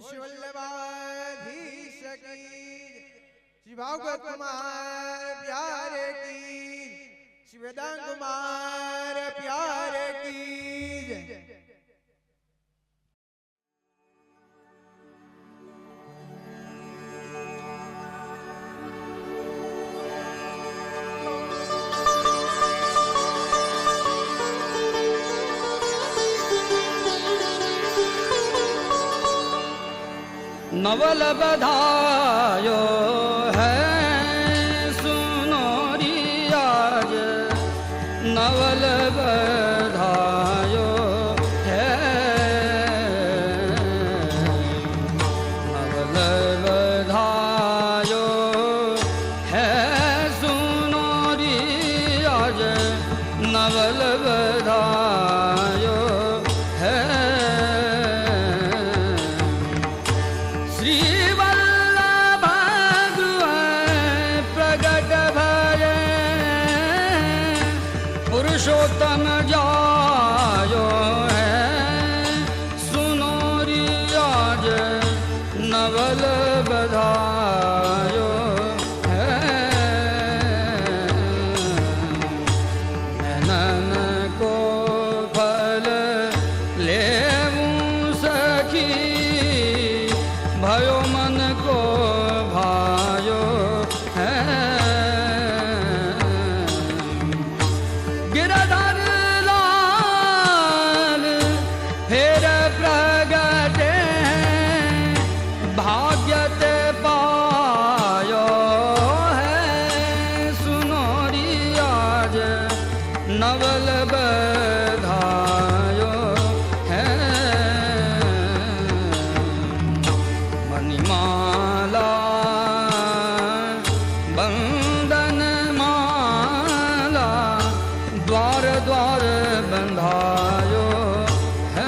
शिवल्लभाधीश की, श्री भागवत कुमार प्यारे की, श्री वेदांत कुमार प्यारे की जय। नवल बधायो है सुनो री आज, नवल बधायो है, नवल बधायो है सुनो री आज, नवल बधायो है। पुरुषोत्तम जायो है सुनो री आज, नवल बधायो है। नैनन को फल लेवूं सखी, भयो मन को भायो है। गिरधर लाल फेर प्रगटे, भाग्यत पायो है सुनो री आज, नवल बधायो है। मणिमाला बंदन माला, द्वार द्वार बंधायो है।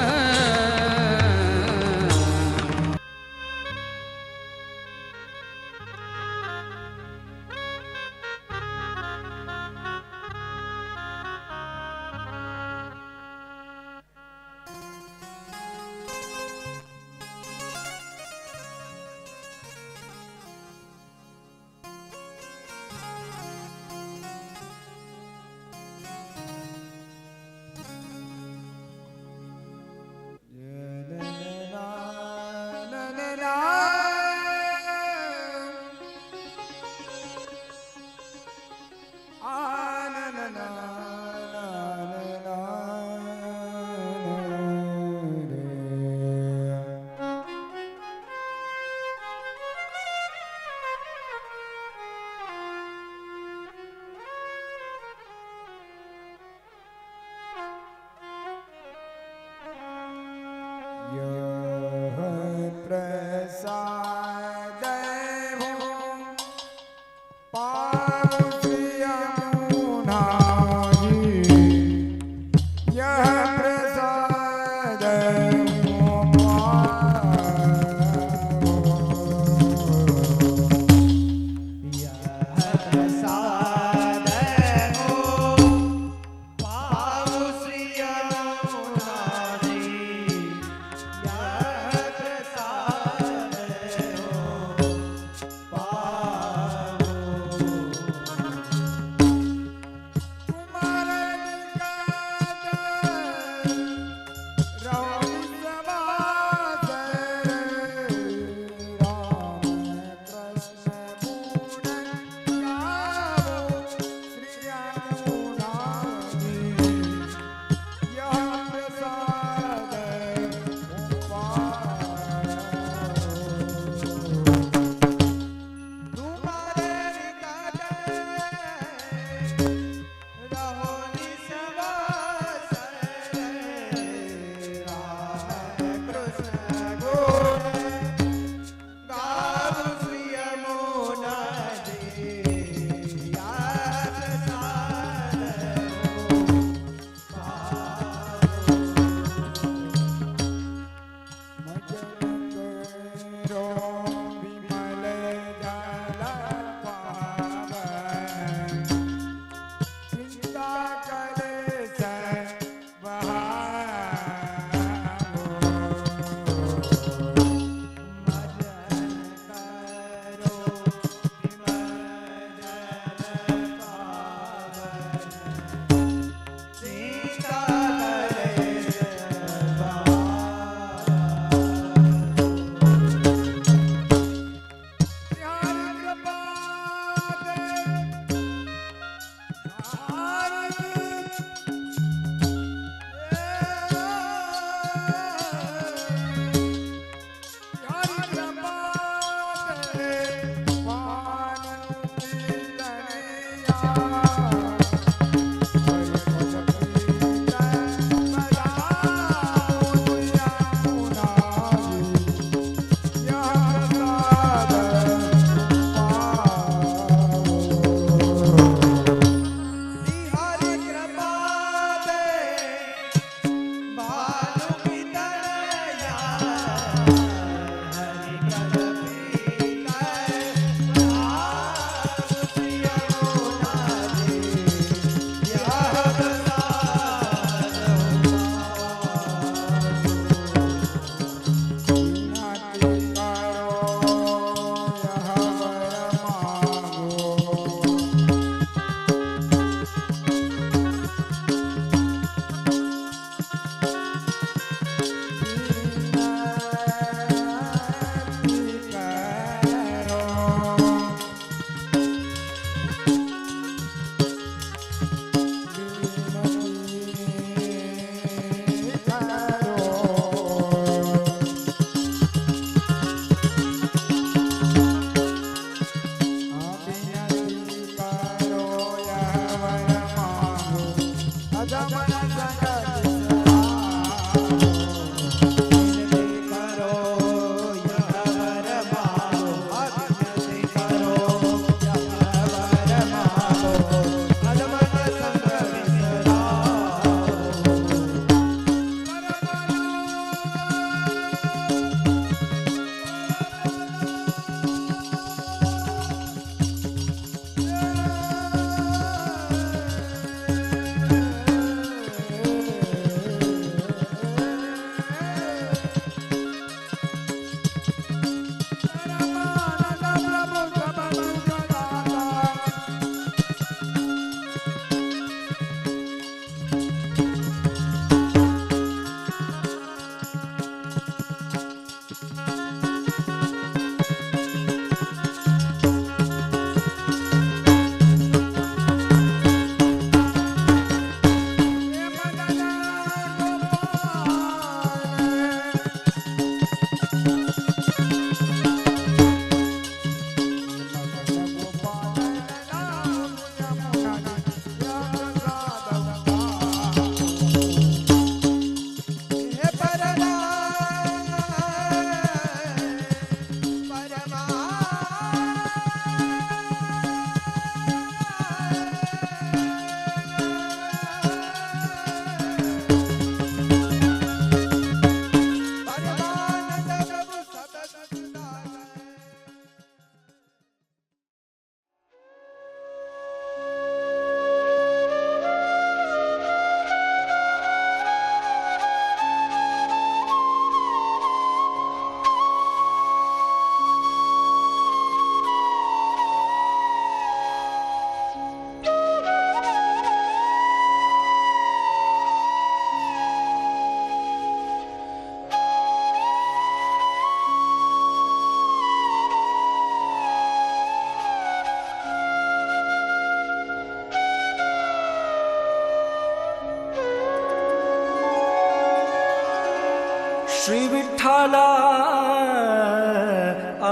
श्री विठ्ठल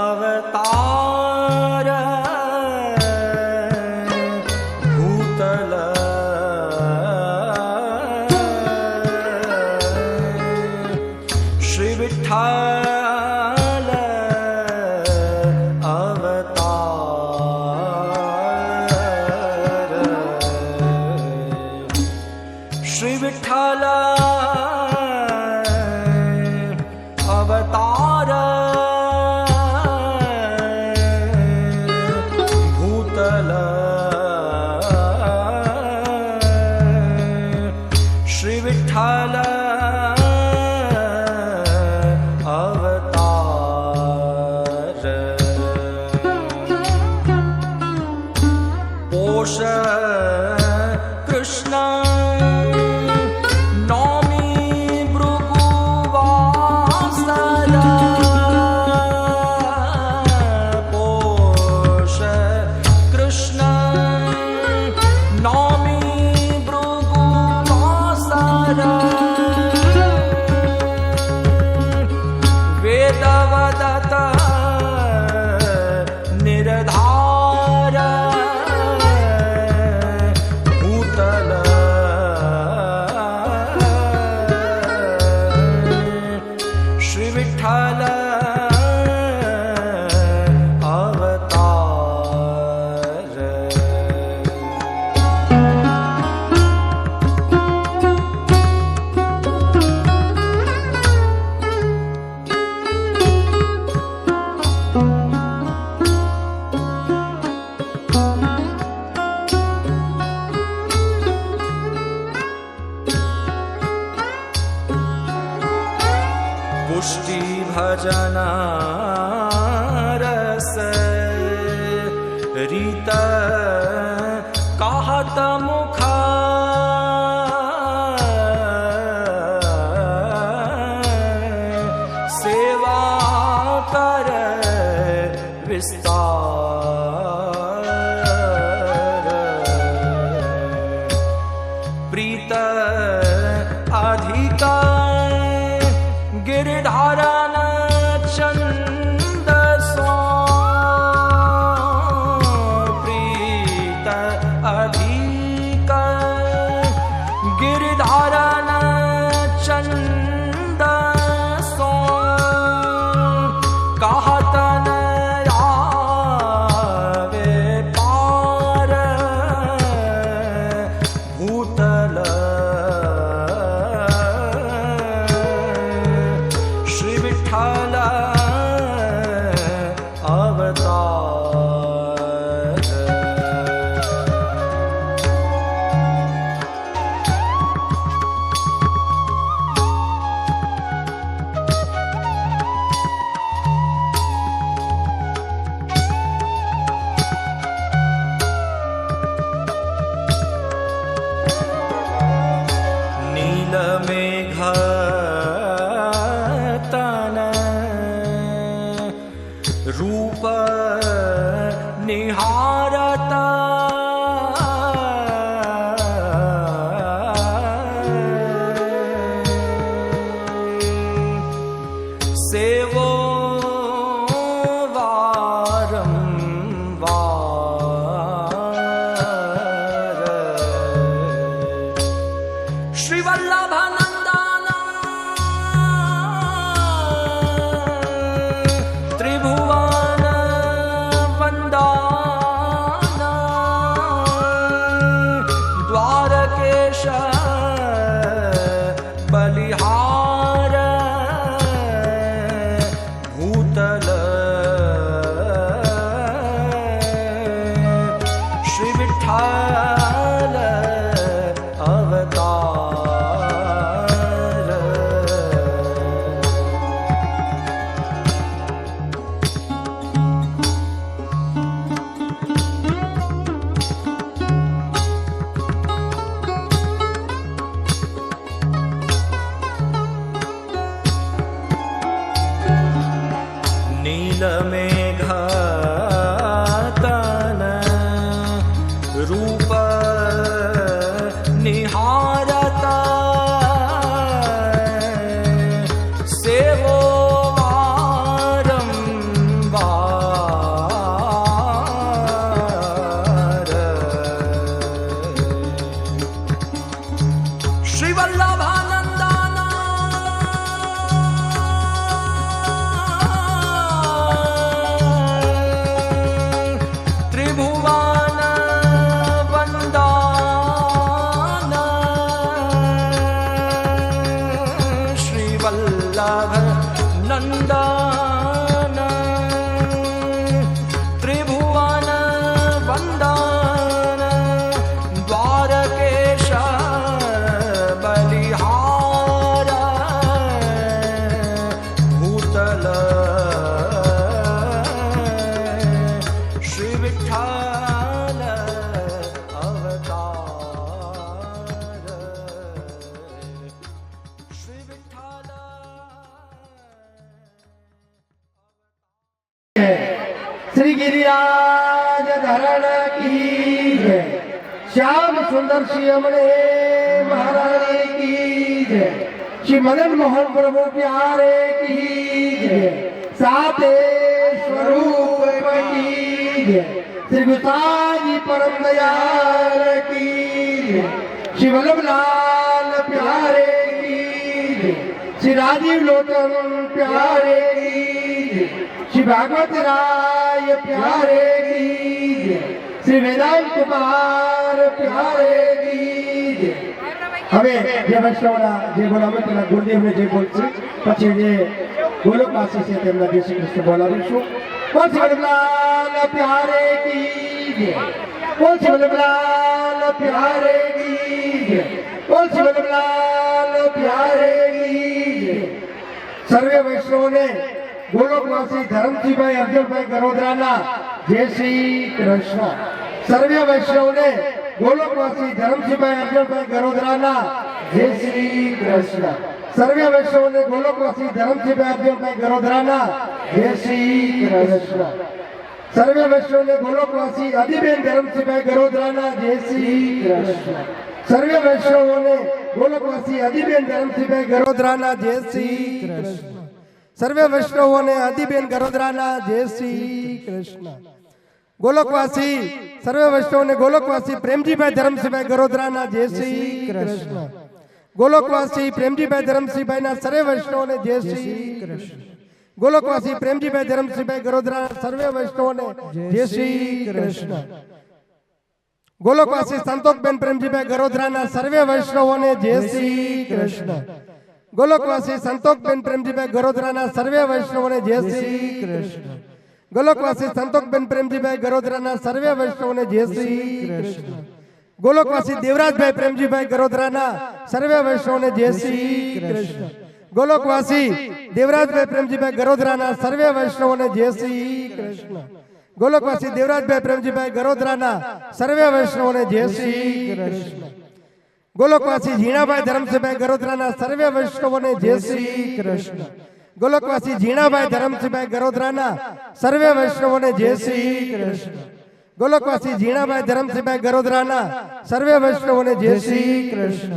अवतार भूतल श्री विठ्ठल अवतार श्री विठ्ठल अवतार भूतल श्री विठ्ठल अवतार पोष कृष्ण तुष्टि भजना रस रीत कहत मुखा सेवा कर विस्तार प्रीत अधिका गिरधारण चंद प्रीत अधिक गिरधारण चंद कहत रावे पार भूतल श्री विठ्ठल अवतार नील मेघ तन रूप निहारता सेवो वारंवार श्री वल्लभानंदन त्रिभुवन वंदन द्वारकेश बलिहार भूतल श्री विठ्ठल अवतार नील मेघ तन रूप निहारता सेवो वारंवार श्री वल्लभानंदन त्रिभुवन वंदन श्री वल्लभ नंदन त्रिभुवन वंदन द्वारकेश बलिहार भूतल श्री विठ्ठल अवतार श्री विठ्ठल श्री गिरिराज धरण की जय श्याम सुंदर श्री अमरे महाराज की जय श्री मदन मोहन प्रभु प्यारे की जय साते स्वरूप की जय श्री गुसाजी परम दयाल की जय श्री वल्लभलाल प्यारे की जय श्री राजीव लोचन प्यारे की जय श्री भागवत राय प्यारे की जय श्री वेदांत कुमार प्यारे की जय હવે જે વૈષ્ણવના જે બોલાવે તેના ગુરુદેવને જે બોલશે પછી જે ગોલોકવાસી છે તેમના જય શ્રી કૃષ્ણ બોલાવીશું બોલ શ્રી વલ્લભલાલ પ્યારે કી જય બોલ શ્રી વલ્લભલાલ પ્યારે કી જય બોલ શ્રી વલ્લભલાલ પ્યારે કી જય સર્વે વૈષ્ણવોને ગોલોકવાસી ધરમસિંહભાઈ અર્જુનભાઈ ગરોદરાના જય શ્રી કૃષ્ણ. સર્વે વૈષ્ણવોને ગોલોકવાસી ધરમસિંહભાઈ અર્જુનભાઈ ગરોદરાના જય શ્રી કૃષ્ણ. સર્વે વૈષ્ણવોને ગોલોકવાસી ધરમસિંહભાઈ અર્જુનભાઈ ગરોદરાના જય શ્રી કૃષ્ણ. સર્વે વૈષ્ણવોને ગોલોકવાસી અદિબેન ધરમસિંહભાઈ ગરોદરાના જય શ્રી કૃષ્ણ. સર્વે વૈષ્ણવોને ગોલોકવાસી અદિબેન ધરમસિંહભાઈ ગરોદરાના જય શ્રી કૃષ્ણ. સર્વે વૈષ્ણવોને અદિબેન ગરોદરાના જય શ્રી કૃષ્ણ. ગોલોકવાસી સર્વે વૈષ્ણવોને ગોલોકવાસી પ્રેમજીભાઈ ધરમસિંહભાઈ ગરોદરાના જય શ્રી કૃષ્ણ. ગોલોકવાસી પ્રેમજીભાઈ ધરમસિંહભાઈના સર્વે વૈષ્ણવોને જય શ્રી કૃષ્ણ. ગોલોકવાસી પ્રેમજીભાઈ ધરમસિંહભાઈ ગરોદરાના સર્વે વૈષ્ણવોને જય શ્રી કૃષ્ણ. ગોલોકવાસી સંતોષબેન પ્રેમજીભાઈ ગરોદરાના સર્વે વૈષ્ણવોને જય શ્રી કૃષ્ણ. ગોલોકવાસી સંતોષબેન પ્રેમજીભાઈ ગરોદરાના સર્વે વૈષ્ણવોને જય શ્રી કૃષ્ણ. ગોલોકવાસી સંતોષબેન પ્રેમજીભાઈ ગરોદરાના સર્વે વૈષ્ણવોને જય શ્રી કૃષ્ણ. ગોલોકવાસી દેવરાજભાઈ પ્રેમજીભાઈ ગરોદરાના સર્વે વૈષ્ણવોને જય શ્રી કૃષ્ણ. ગોલોકવાસી દેવરાજભાઈ પ્રેમજીભાઈ ગરોદરાના સર્વે વૈષ્ણવોને જય શ્રી કૃષ્ણ. ગોલોકવાસી દેવરાજભાઈ પ્રેમજીભાઈ ગરોદરાના સર્વે વૈષ્ણવોને જય શ્રી કૃષ્ણ. ગોલોકવાસી ઝીણાભાઈ ધરમસિંહભાઈ ગરોદરાના સર્વે વૈષ્ણવોને જય શ્રી કૃષ્ણ. ગોલોકવાસી ઝીણાભાઈ ધરમસિંહભાઈ ગરોદરાના સર્વે વૈષ્ણવોને જય શ્રી કૃષ્ણ. ગોલોકવાસી ઝીણાભાઈ ધરમસિંહભાઈ ગરોદરાના સર્વે વૈષ્ણવોને જય શ્રી કૃષ્ણ.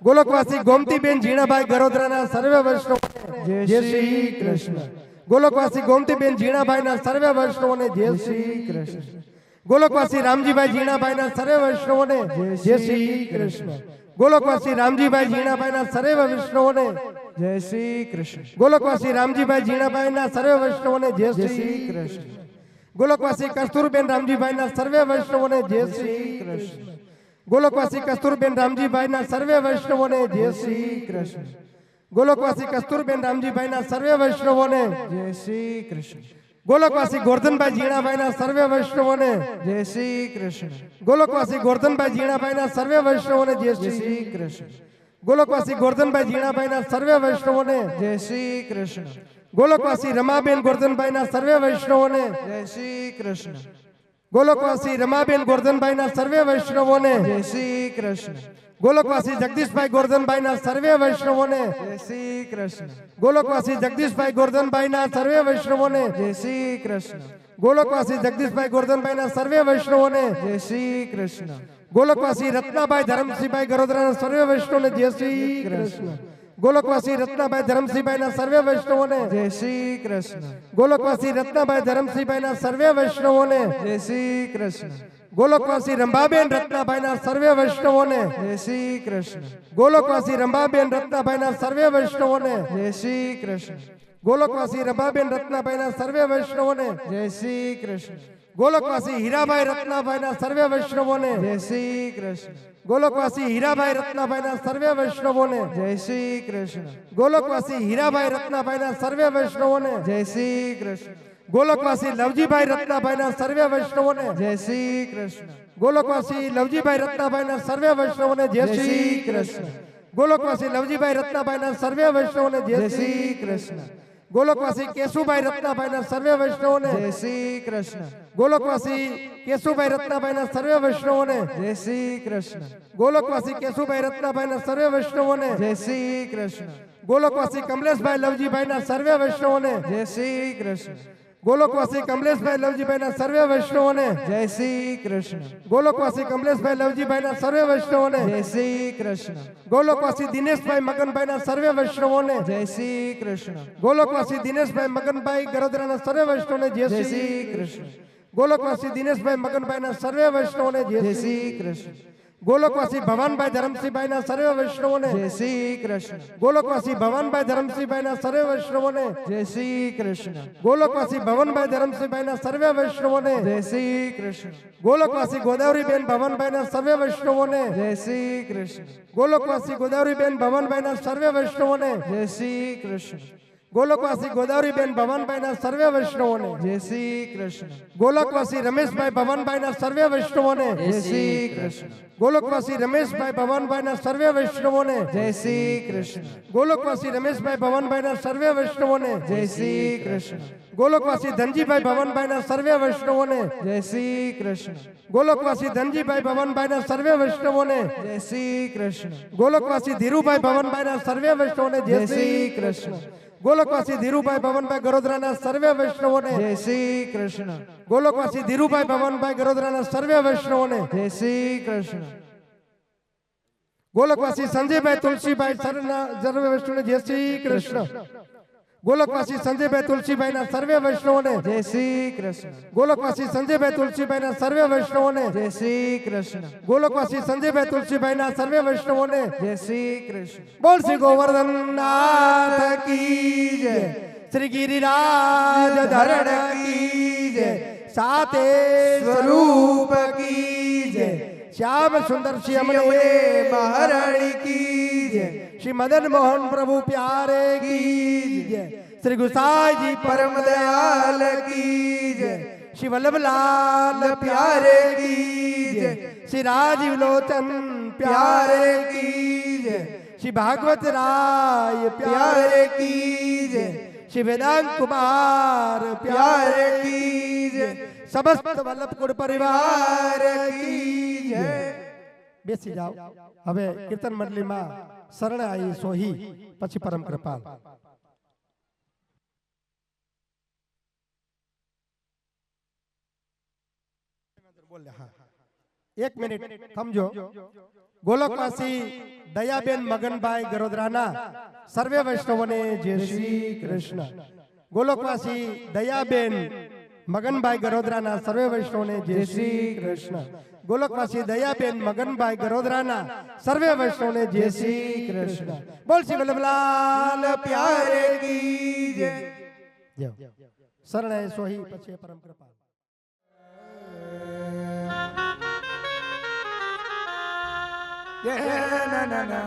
ગોલોકવાસી ગોમતીબેન ઝીણાભાઈ ગરોદરાના સર્વે વૈષ્ણવોને જય શ્રી કૃષ્ણ. ગોલોકવાસી ગોમતીબેન ઝીણાભાઈના સર્વે વૈષ્ણવોને જય શ્રી કૃષ્ણ. ગોલોકવાસી રામજીભાઈ ઝીણાભાઈના સર્વે વૈષ્ણવોને જય શ્રી કૃષ્ણ. ગોલોકવાસી રામજીભાઈ ઝીણાભાઈના સર્વે વૈષ્ણવોને જય શ્રી કૃષ્ણ. ગોલોકવાસી રામજીભાઈ ઝીણાભાઈના સર્વે વૈષ્ણવોને જય શ્રી કૃષ્ણ. ગોલોકવાસી કસ્તુરબેન રામજીભાઈના સર્વે વૈષ્ણવોને જય શ્રી કૃષ્ણ. ગોલોકવાસી કસ્તુરબેન રામજીભાઈના સર્વે વૈષ્ણવોને જય શ્રી કૃષ્ણ. ગોલોકવાસી કસ્તુરબેન રામજીભાઈના સર્વે વૈષ્ણવોને જય શ્રી કૃષ્ણ. ગોલોકવાસી ગોરધનભાઈ ઝીણાભાઈના સર્વે વૈષ્ણવોને જય શ્રી કૃષ્ણ. ગોલોકવાસી ગોરધનભાઈ ઝીણાભાઈના સર્વે વૈષ્ણવોને જય જય શ્રી શ્રી કૃષ્ણ. ગોલોકવાસી ગોરધનભાઈ ઝીણાભાઈના સર્વે વૈષ્ણવોને જય શ્રી કૃષ્ણ. ગોલોકવાસી રમાબેન ગોરધનભાઈના સર્વે વૈષ્ણવોને જય શ્રી કૃષ્ણ. ગોલોકવાસી રમાબેન ગોરધનભાઈના સર્વે વૈષ્ણવોને જય શ્રી કૃષ્ણ. ગોલોકવાસી જગદીશભાઈ ગોરધનભાઈના સર્વે વૈષ્ણવોને જય શ્રી કૃષ્ણ. ગોલોકવાસી જગદીશભાઈ ગોરધનભાઈના સર્વે વૈષ્ણવોને જય શ્રી કૃષ્ણ. ગોલોકવાસી જગદીશભાઈ ગોરધનભાઈના સર્વે વૈષ્ણવોને જય શ્રી કૃષ્ણ. ગોલોકવાસી રત્નાભાઈ ધરમસિંહભાઈ ગરોદરાના સર્વે વૈષ્ણવોને જય શ્રી કૃષ્ણ. ગોલોકવાસી રત્નાભાઈ ધરમસિંહભાઈના સર્વે વૈષ્ણવોને જય શ્રી કૃષ્ણ. ગોલોકવાસી રત્નાભાઈ ધરમસિંહભાઈના સર્વે વૈષ્ણવોને જય શ્રી કૃષ્ણ. ગોલોકવાસી રંભાબેન રત્નાભાઈના સર્વે વૈષ્ણવોને જય શ્રી કૃષ્ણ. ગોલોકવાસી રંભાબેન રત્નાભાઈના સર્વે વૈષ્ણવોને જય શ્રી કૃષ્ણ. ગોલોકવાસી રંભાબેન રત્નાભાઈના સર્વે વૈષ્ણવોને જય શ્રી કૃષ્ણ. ગોલોકવાસી હીરાભાઈ રત્નાભાઈના સર્વે વૈષ્ણવોને જય શ્રી કૃષ્ણ. ગોલોકવાસી હીરાભાઈ રત્નાભાઈના સર્વે વૈષ્ણવોને જય શ્રી કૃષ્ણ. ગોલોકવાસી હીરાભાઈ રત્નાભાઈના સર્વે વૈષ્ણવોને જય શ્રી કૃષ્ણ. ગોલોકવાસી લવજીભાઈ રત્નાભાઈના સર્વે વૈષ્ણવોને જય શ્રી કૃષ્ણ. ગોલોકવાસી લવજીભાઈ રત્નાભાઈના સર્વે વૈષ્ણવોને જય શ્રી કૃષ્ણ. ગોલોકવાસી લવજીભાઈ રત્નાભાઈના સર્વે વૈષ્ણવોને જય શ્રી કૃષ્ણ. ગોલોકવાસી કેશુભાઈ રત્નાભાઈના સર્વે વૈષ્ણવોને જય શ્રી કૃષ્ણ. ગોલોકવાસી કેશુભાઈ રત્નાભાઈના સર્વે વૈષ્ણવોને જય શ્રી કૃષ્ણ. ગોલોકવાસી કેશુભાઈ રત્નાભાઈના સર્વે વૈષ્ણવોને જય શ્રી કૃષ્ણ. ગોલોકવાસી કમલેશભાઈ લવજીભાઈના સર્વે વૈષ્ણવોને જય શ્રી કૃષ્ણ. ગોલોકવાસી કમલેશભાઈ લવજીભાઈના સર્વે વૈષ્ણવોને જય શ્રી કૃષ્ણ. ગોલોકવાસી કમલેશભાઈ લવજીભાઈના સર્વે વૈષ્ણવોને જય શ્રી કૃષ્ણ. ગોલોકવાસી દિનેશભાઈ મગનભાઈના સર્વે વૈષ્ણવોને જય શ્રી કૃષ્ણ. ગોલોકવાસી દિનેશભાઈ મગનભાઈ ગરોદરાના સર્વે વૈષ્ણવોને જય જય શ્રી શ્રી કૃષ્ણ. ગોલોકવાસી દિનેશભાઈ મગનભાઈના સર્વે વૈષ્ણવોને જય જય શ્રી શ્રી કૃષ્ણ. ગોલોકવાસી ભવાનભાઈ ધરમસિંહભાઈના સર્વે વૈષ્ણવોને જય શ્રી કૃષ્ણ. ગોલોકવાસી ભવાનભાઈ ધરમસિંહભાઈના સર્વે વૈષ્ણવોને જય શ્રી કૃષ્ણ. ગોલોકવાસી ભવનભાઈ ધરમસિંહભાઈના સર્વે વૈષ્ણવોને જય શ્રી કૃષ્ણ. ગોલોકવાસી ગોદાવરીબેન ભવનભાઈના સર્વે વૈષ્ણવોને જય શ્રી કૃષ્ણ. ગોલોકવાસી ગોદાવરીબેન ભવનભાઈના સર્વે વૈષ્ણવોને જય શ્રી કૃષ્ણ. ગોલકવાસી ગોદાવરીબેન ભવનભાઈના સર્વે વૈષ્ણવોને, જય શ્રી કૃષ્ણ. ગોલકવાસી રમેશભાઈ ભવનભાઈના સર્વે વૈષ્ણવોને, જય શ્રી કૃષ્ણ. ગોલકવાસી રમેશભાઈ ભવનભાઈના સર્વે વૈષ્ણવોને, જય શ્રી કૃષ્ણ. ગોલકવાસી રમેશભાઈ ભવનભાઈના સર્વે વૈષ્ણવોને, જય શ્રી કૃષ્ણ. ગોલકવાસી ધનજીભાઈ ભવનભાઈના સર્વે વૈષ્ણવોને, જય શ્રી કૃષ્ણ. ગોલકવાસી ધનજીભાઈ ભવનભાઈના સર્વે વૈષ્ણવોને, જય શ્રી કૃષ્ણ. ગોલકવાસી ધીરુભાઈ ભવનભાઈના સર્વે વૈષ્ણવોને, જય જય શ્રી શ્રી કૃષ્ણ. કૃષ્ણ. ગોલકવાસી ધીરુભાઈ ભવનભાઈ ગરોદરાના સર્વે વૈષ્ણવોને, જય શ્રી કૃષ્ણ. ગોલકવાસી ધીરુભાઈ ભવનભાઈ ગરોદરાના સર્વે વૈષ્ણવોને, જય શ્રી કૃષ્ણ. ગોલકવાસી સંજયભાઈ તુલસીભાઈ સર્વે વૈષ્ણવોને, જય શ્રી કૃષ્ણ. ગોલકવાસી સંજયભાઈ તુલસીભાઈના સર્વે વૈષ્ણવોને, જય શ્રી કૃષ્ણ. ગોલકવાસી સંજયભાઈ તુલસીભાઈના સર્વે વૈષ્ણવોને, જય શ્રી કૃષ્ણ. ગોલકવાસી સંજયભાઈ તુલસીભાઈના સર્વે વૈષ્ણવોને, જય શ્રી કૃષ્ણ. બોલ શ્રી ગોવર્ધન નાથ કી જય, શ્રી ગિરિરાજ ધરણ કી જય, સાતે સ્વરૂપ કી જય, શ્યામ સુંદર શ્યામણે મહારાણી કી જય, શ્રી મદન મોહન પ્રભુ પ્યારે કી જય, શ્રી ગુસાઈજી પરમ દયાલ કી જય, શ્રી વલ્લભલાલ પ્યારે કી જય, શ્રી રાજીવ લોચન પ્યારે કી જય, શ્રી ભાગવત રાય પ્યારે કી જય, શ્રી વેદાંત કુમાર પ્યારે કી જય, સમસ્ત વલ્લભકુળ પરિવાર કી જય. બેસી જાઓ. હવે કીર્તન મંડળીમાં શરણ આવી સોહી, પછી પરમ કૃપાલ. એક મિનિટ સમજો. ગોલકવાસી દયાબેન મગનભાઈ ગરોદરાના સર્વે વૈષ્ણવોને જય શ્રી કૃષ્ણ. ગોલકવાસી દયાબેન મગનભાઈ ગરોદરાના સર્વે વૈષ્ણવોને જય શ્રી કૃષ્ણ. ગોલકવાસી દયાબેન મગનભાઈ ગરોદરાના સર્વે વૈષ્ણવોને જય શ્રી કૃષ્ણ. બોલ શ્રી વલ્લભલાલ પ્યારે કી જય. શરણાઈ સોહી, પછી પરમ કૃપા. ના ના ના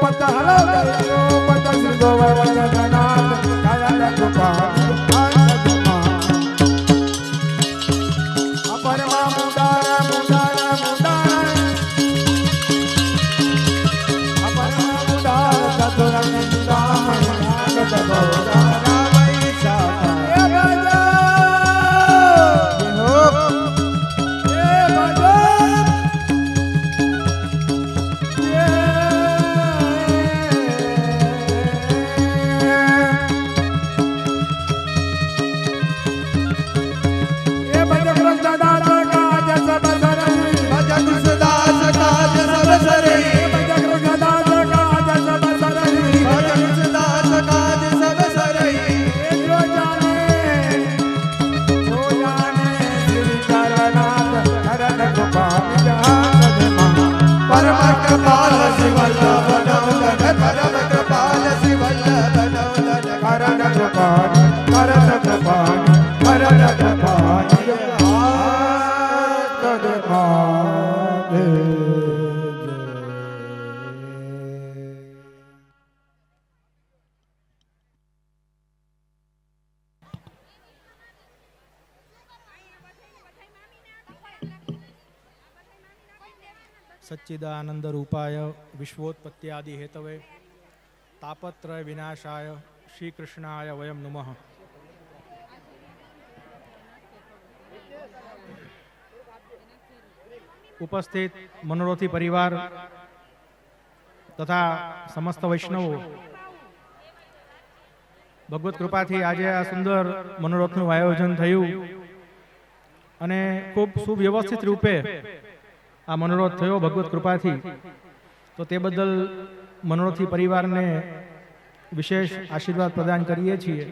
પત હલો પત શ્રી ગોવર્ધન નાથ કાયા કૃપા અપરમા મુદારા મુદારા મુદારા અપરમા મુદારા ચતુરા મુદારા નાગત ગોદારા વૈસા એ ભજો સચ્ચિદાનંદ રૂપાય વિશ્વોત્પત્યાદિ હેતવે તાપત્રય વિનાશાય શ્રી કૃષ્ણાય વયમ નમઃ. ઉપસ્થિત મનોરથી પરિવાર તથા સમસ્ત વૈષ્ણવો, ભગવત કૃપાથી આજે આ સુંદર મનોરથનું આયોજન થયું અને ખૂબ સુવ્યવસ્થિત રૂપે આ મનોરથ થયો ભગવત કૃપાથી. તો તે બદલ મનોરથી પરિવારને વિશેષ આશીર્વાદ પ્રદાન કરીએ છીએ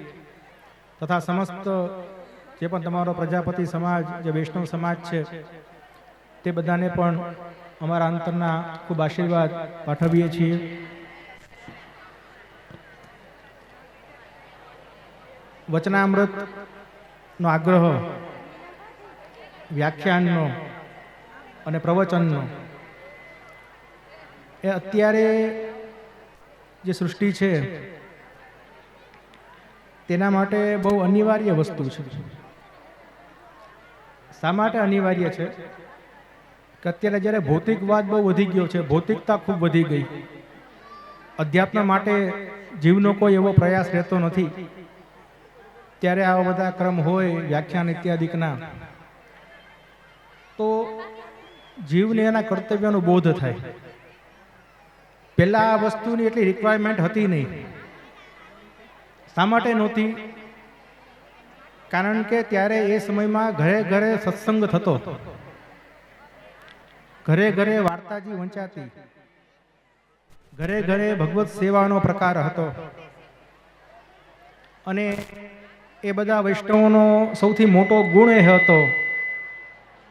તથા સમસ્ત જે પણ તમારો પ્રજાપતિ સમાજ, જે વૈષ્ણવ સમાજ છે, તે બધાને પણ અમારા અંતરના ખૂબ આશીર્વાદ પાઠવીએ છીએ. વચનામૃતનો આગ્રહ, વ્યાખ્યાનનો અને પ્રવચનનો એ અત્યારે જે સૃષ્ટિ છે તેના માટે બહુ અનિવાર્ય વસ્તુ છે. શા માટે અનિવાર્ય છે કે અત્યારે જ્યારે ભૌતિકવાદ બહુ વધી ગયો છે, ભૌતિકતા ખૂબ વધી ગઈ, અધ્યાત્મ માટે જીવનો કોઈ એવો પ્રયાસ રહેતો નથી, ત્યારે આવા બધા ક્રમ હોય વ્યાખ્યાન ઇત્યાદિકના, તો જીવને એના કર્તવ્યનો બોધ થાય. પહેલાં આ વસ્તુની એટલી રિક્વાયરમેન્ટ હતી નહીં. શા માટે નહોતી? કારણ કે ત્યારે એ સમયમાં ઘરે ઘરે સત્સંગ થતો, ઘરે ઘરે વાર્તાજી વંચાતી, ઘરે ઘરે ભગવત સેવાનો પ્રકાર હતો. અને એ બધા વૈષ્ણવોનો સૌથી મોટો ગુણ એ હતો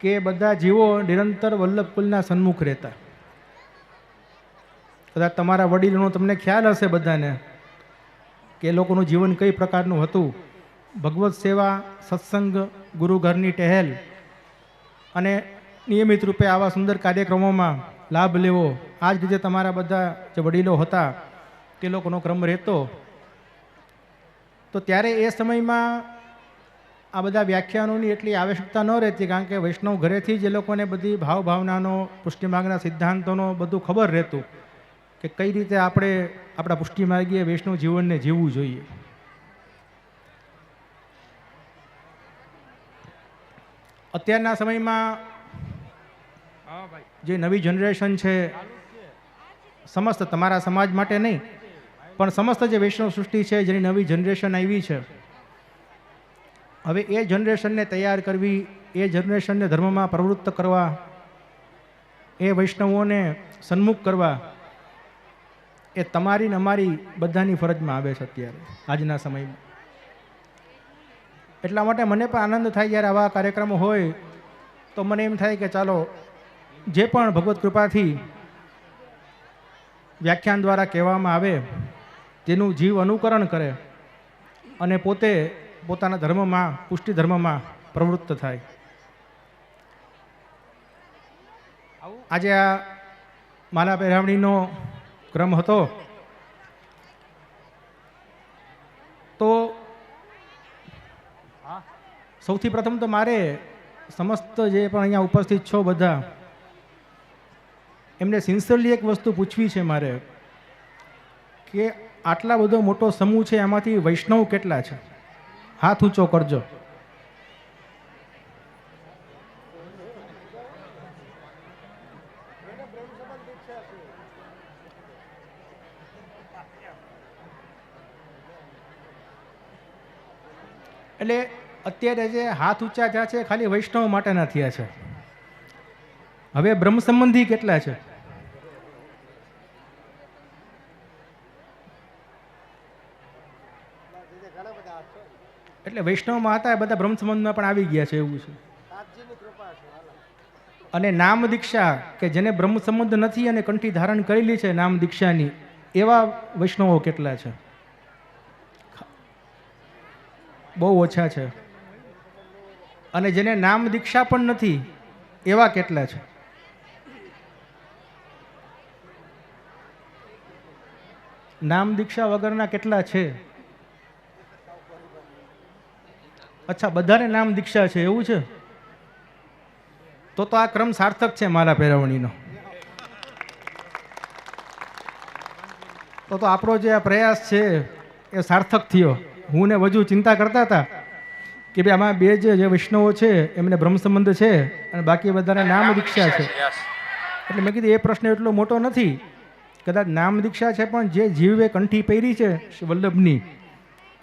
કે બધા જીવો નિરંતર વલ્લભકુલના સન્મુખ રહેતા. કદાચ તમારા વડીલોનો તમને ખ્યાલ હશે બધાને કે એ લોકોનું જીવન કઈ પ્રકારનું હતું. ભગવત સેવા, સત્સંગ, ગુરુ ઘરની ટહેલ અને નિયમિત રૂપે આવા સુંદર કાર્યક્રમોમાં લાભ લેવો, આ જ રીતે તમારા બધા જે વડીલો હતા તે લોકોનો ક્રમ રહેતો. તો ત્યારે એ સમયમાં આ બધા વ્યાખ્યાનોની એટલી આવશ્યકતા ન રહેતી, કારણ કે વૈષ્ણવ ઘરેથી જ એ લોકોને બધી ભાવનાનો, પુષ્ટિમાર્ગના સિદ્ધાંતોનો બધું ખબર રહેતું કે કઈ રીતે આપણે આપણા પુષ્ટિમાર્ગીય વૈષ્ણવ જીવનને જીવવું જોઈએ. અત્યારના સમયમાં જે નવી જનરેશન છે, સમસ્ત તમારા સમાજ માટે નહીં પણ સમસ્ત જે વૈષ્ણવ સૃષ્ટિ છે, જેની નવી જનરેશન આવી છે, હવે એ જનરેશનને તૈયાર કરવી, એ જનરેશનને ધર્મમાં પ્રવૃત્ત કરવા, એ વૈષ્ણવોને સન્મુખ કરવા, એ તમારી ને અમારી બધાની ફરજમાં આવે છે અત્યારે આજના સમયમાં. એટલા માટે મને પણ આનંદ થાય જ્યારે આવા કાર્યક્રમો હોય તો મને એમ થાય કે ચાલો જે પણ ભગવત કૃપાથી વ્યાખ્યાન દ્વારા કહેવામાં આવે તેનું જીવ અનુકરણ કરે અને પોતે પોતાના ધર્મમાં, પુષ્ટિ ધર્મમાં પ્રવૃત્ત થાય. આજે આ માલા પહેરાવણીનો ક્રમ હતો તો સૌથી પ્રથમ તો મારે સમસ્ત જે પણ અહીંયા ઉપસ્થિત છો બધા એમને સિન્સિયરલી એક વસ્તુ પૂછવી છે મારે કે આટલા બધો મોટો સમૂહ છે એમાંથી વૈષ્ણવ કેટલા છે? હાથ ઊંચો કરજો. એટલે અત્યારે જે હાથ ઊંચા થયા છે ખાલી વૈષ્ણવ માટેના થયા છે. હવે બ્રહ્મ સંબંધી કેટલા છે? એટલે વૈષ્ણવમાં હતા એ બધા બ્રહ્મ સંબંધમાં પણ આવી ગયા છે એવું છે. અને નામ દીક્ષા કે જેને બ્રહ્મ સંબંધ નથી અને કંઠી ધારણ કરેલી છે નામ દીક્ષાની એવા વૈષ્ણવો કેટલા છે? બહુ ઓછા છે. અને જેને નામ દીક્ષા પણ નથી એવા કેટલા છે? નામ દીક્ષા વગરના કેટલા છે? અચ્છા, બધાને નામ દીક્ષા છે એવું છે? તો આ ક્રમ સાર્થક છે મારા પેરવણીનો. તો આપણો જે આ પ્રયાસ છે એ સાર્થક થયો. હું ને વજુ ચિંતા કરતા હતા કે ભાઈ આમાં બે જે વૈષ્ણવો છે એમને બ્રહ્મ સંબંધ છે અને બાકી બધાને નામ દીક્ષા છે. એટલે મેં કીધું એ પ્રશ્ન એટલો મોટો નથી. કદાચ નામ દીક્ષા છે પણ જે જીવે કંઠી પહેરી છે વલ્લભની